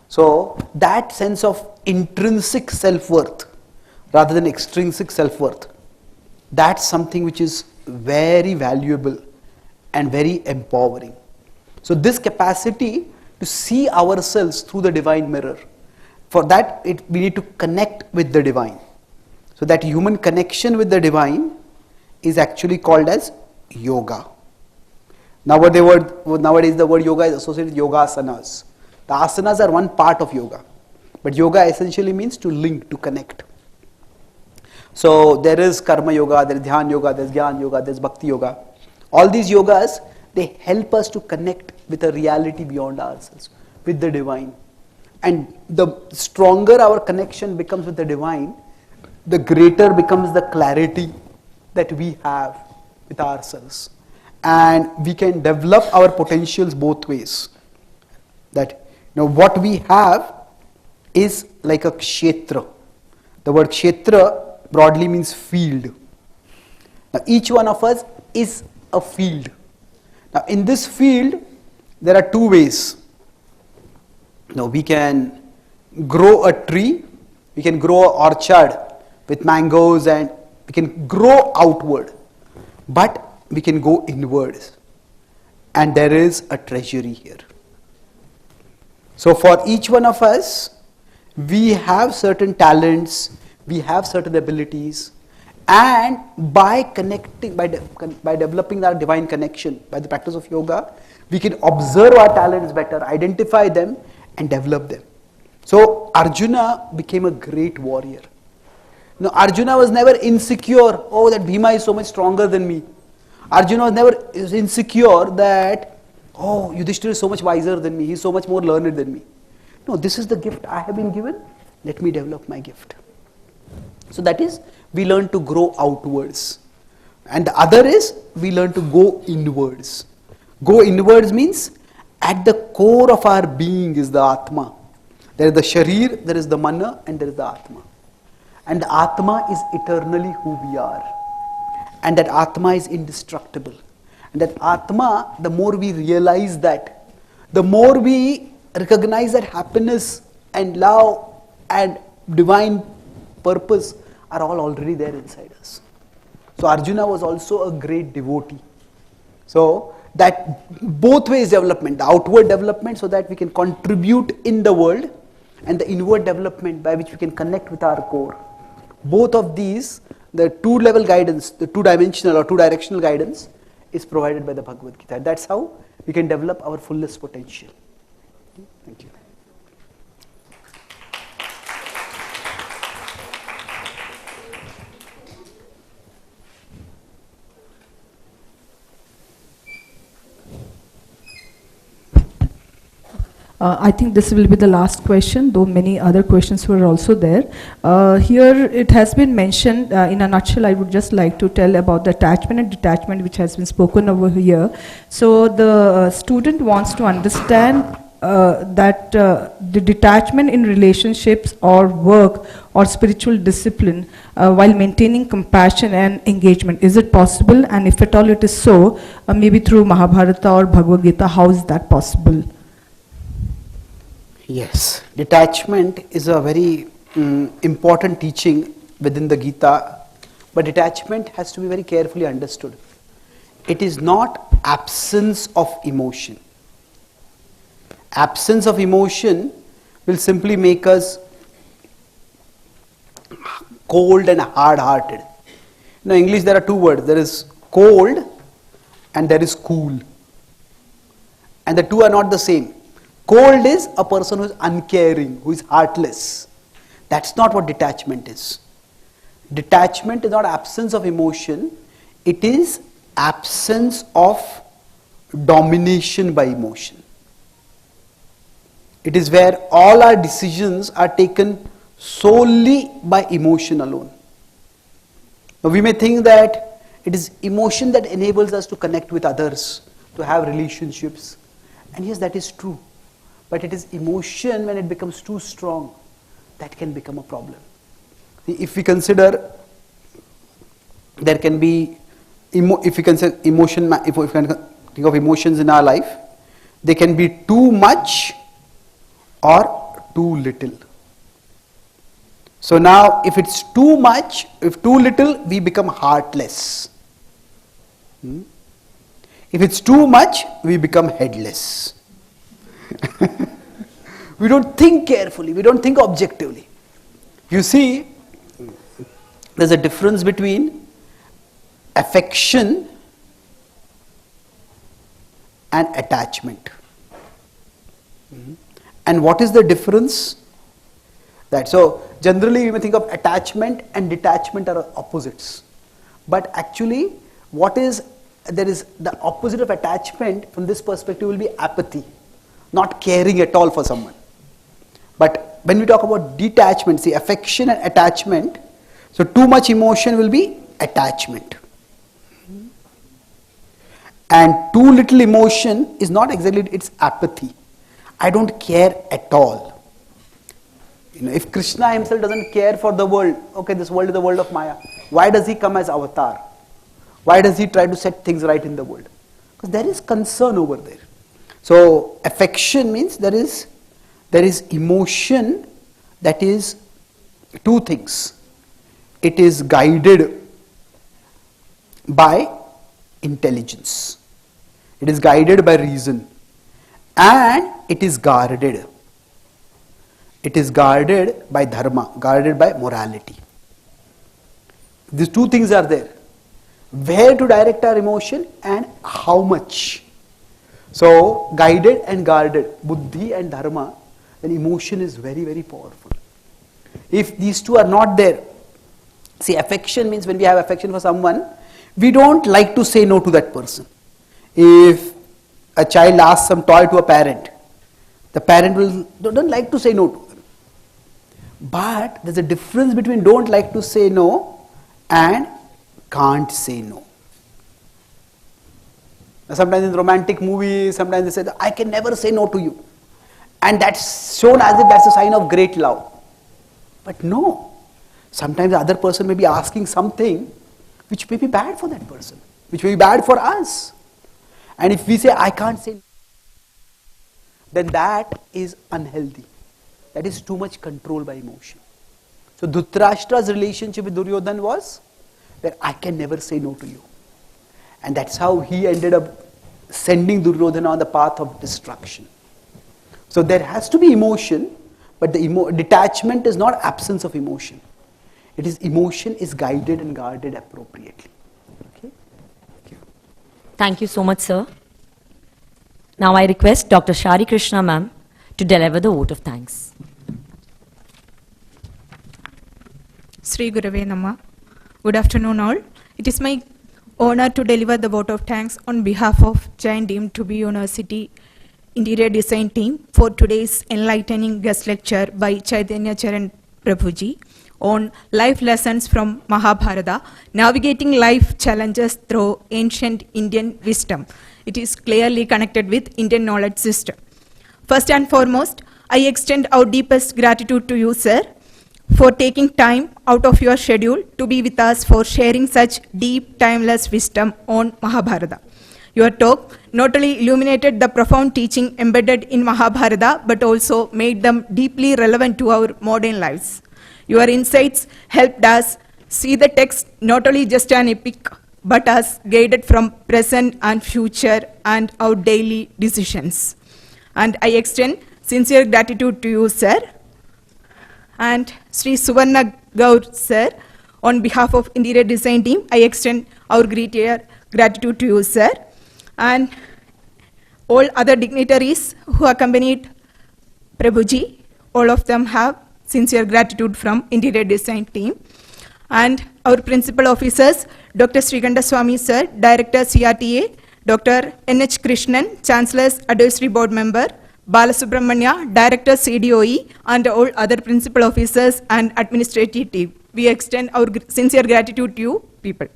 So that sense of intrinsic self-worth rather than extrinsic self-worth, that's something which is very valuable and very empowering. So this capacity to see ourselves through the divine mirror, for that we need to connect with the divine. So that human connection with the divine is actually called as yoga. Nowadays the word yoga is associated with yoga asanas. The asanas are one part of yoga, but yoga essentially means to link, to connect. So there is karma yoga, there is dhyan yoga, there is jnana yoga, there is bhakti yoga. All these yogas, they help us to connect with a reality beyond ourselves, with the divine. And the stronger our connection becomes with the divine, the greater becomes the clarity that we have with ourselves. And we can develop our potentials both ways. That what we have is like a kshetra. The word kshetra broadly means field. Now each one of us is a field. Now in this field, there are two ways. Now we can grow a tree, we can grow an orchard with mangoes, and we can grow outward, but we can go inwards. And there is a treasury here. So for each one of us, we have certain talents, we have certain abilities, and by connecting, by developing our divine connection, by the practice of yoga, we can observe our talents better, identify them, and develop them. So Arjuna became a great warrior. Now Arjuna was never insecure, oh that Bhima is so much stronger than me. Arjuna was never insecure that, oh Yudhishthira is so much wiser than me, he is so much more learned than me. No, this is the gift I have been given, let me develop my gift. So that is, we learn to grow outwards. And the other is, we learn to go inwards. Go inwards means, at the core of our being is the Atma. There is the Sharir, there is the Mana, and there is the Atma. And the Atma is eternally who we are. And that Atma is indestructible. And that Atma, the more we realize that, the more we recognize that happiness and love and divine purpose are all already there inside us. So Arjuna was also a great devotee. So that both ways development, the outward development so that we can contribute in the world, and the inward development by which we can connect with our core. Both of these, the two-level guidance, the two-dimensional or two-directional guidance is provided by the Bhagavad Gita. That's how we can develop our fullest potential. Thank you. I think this will be the last question, though many other questions were also there. Here it has been mentioned, in a nutshell, I would just like to tell about the attachment and detachment which has been spoken over here. So the student wants to understand that the detachment in relationships or work or spiritual discipline while maintaining compassion and engagement. Is it possible? And if at all it is so, maybe through Mahabharata or Bhagavad Gita, how is that possible? Yes, detachment is a very important teaching within the Gita, but detachment has to be very carefully understood. It is not absence of emotion. Absence of emotion will simply make us cold and hard-hearted. In English there are two words, there is cold and there is cool. And the two are not the same. Cold is a person who is uncaring, who is heartless. That's not what detachment is. Detachment is not absence of emotion, it is absence of domination by emotion. It is where all our decisions are taken solely by emotion alone. Now we may think that it is emotion that enables us to connect with others, to have relationships. And yes, that is true. But it is emotion, when it becomes too strong, that can become a problem. If we consider, there can be, if we consider emotion, if we can think of emotions in our life, They can be too much or too little. So now if it's too much, if too little, we become heartless. If it's too much, we become headless. We don't think carefully, we don't think objectively. You see, there's a difference between affection and attachment. And what is the difference? So generally we may think of attachment and detachment are opposites. But actually there is the opposite of attachment from this perspective will be apathy, not caring at all for someone. But when we talk about detachment, see, affection and attachment, so too much emotion will be attachment. And too little emotion is not exactly, it's apathy. I don't care at all. If Krishna himself doesn't care for the world, okay, this world is the world of Maya, why does he come as avatar? Why does he try to set things right in the world? Because there is concern over there. So affection means there is emotion that is two things. It is guided by intelligence. It is guided by reason. And it is guarded. It is guarded by dharma, guarded by morality. These two things are there. Where to direct our emotion and how much. So, guided and guarded, buddhi and dharma, then emotion is very, very powerful. If these two are not there, see, affection means when we have affection for someone, we don't like to say no to that person. If a child asks some toy to a parent, the parent don't like to say no to them. But there's a difference between don't like to say no and can't say no. Now, sometimes in romantic movies, sometimes they say, I can never say no to you. And that's shown as if that's a sign of great love. But no. Sometimes the other person may be asking something which may be bad for that person, which may be bad for us. And if we say, I can't say no, then that is unhealthy. That is too much control by emotion. So Dhritarashtra's relationship with Duryodhana was that I can never say no to you. And that's how he ended up sending Duryodhana on the path of destruction. So there has to be emotion, but the detachment is not absence of emotion. It is emotion is guided and guarded appropriately. Okay? Thank you. Thank you so much, sir. Now I request Dr. Shari Krishna ma'am to deliver the vote of thanks. Sri Gurave Namah. Good afternoon all. It is my honor to deliver the vote of thanks on behalf of Jain Deemed to be University Interior Design team for today's enlightening guest lecture by Chaitanya Charan Prabhuji on life lessons from Mahabharata, navigating life challenges through ancient Indian wisdom. It is clearly connected with Indian knowledge system. First and foremost, I extend our deepest gratitude to you, sir, for taking time out of your schedule to be with us for sharing such deep, timeless wisdom on Mahabharata. Your talk not only illuminated the profound teaching embedded in Mahabharata, but also made them deeply relevant to our modern lives. Your insights helped us see the text not only just an epic, but as guided from present and future and our daily decisions. And I extend sincere gratitude to you, sir. And Sri Suvarna Gaur, sir, on behalf of Interior Design team, I extend our gratitude to you, sir. And all other dignitaries who accompanied Prabhuji, all of them have sincere gratitude from Interior Design team. And our principal officers, Dr. Srikanta Swami, sir, Director CRTA, Dr. N.H. Krishnan, Chancellor's Advisory Board Member, Balasubramanya, Director CDOE, and all other principal officers and administrative team. We extend our sincere gratitude to you people.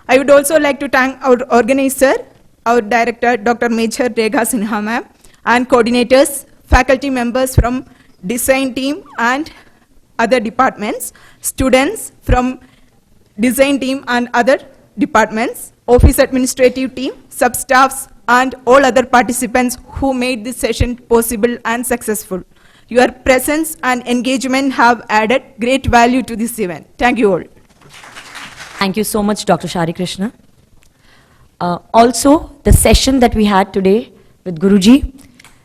I would also like to thank our organizer, our director, Dr. Major Rekha Sinha ma'am, and coordinators, faculty members from design team and other departments, students from design team and other departments, office administrative team, sub-staffs and all other participants who made this session possible and successful. Your presence and engagement have added great value to this event. Thank you all. Thank you so much, Dr. Shari Krishna. Also, the session that we had today with Guruji,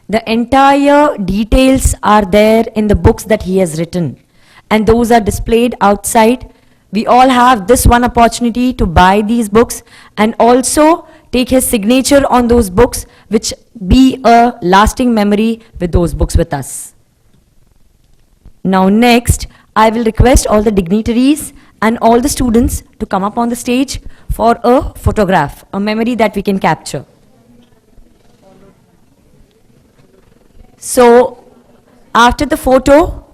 the entire details are there in the books that he has written, and those are displayed outside. We all have this one opportunity to buy these books and also take his signature on those books, which be a lasting memory with those books with us. Now next, I will request all the dignitaries and all the students to come up on the stage for a photograph, a memory that we can capture. So, after the photo,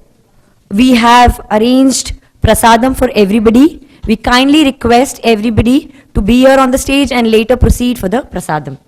we have arranged prasadam for everybody. We kindly request everybody to be here on the stage and later proceed for the prasadam.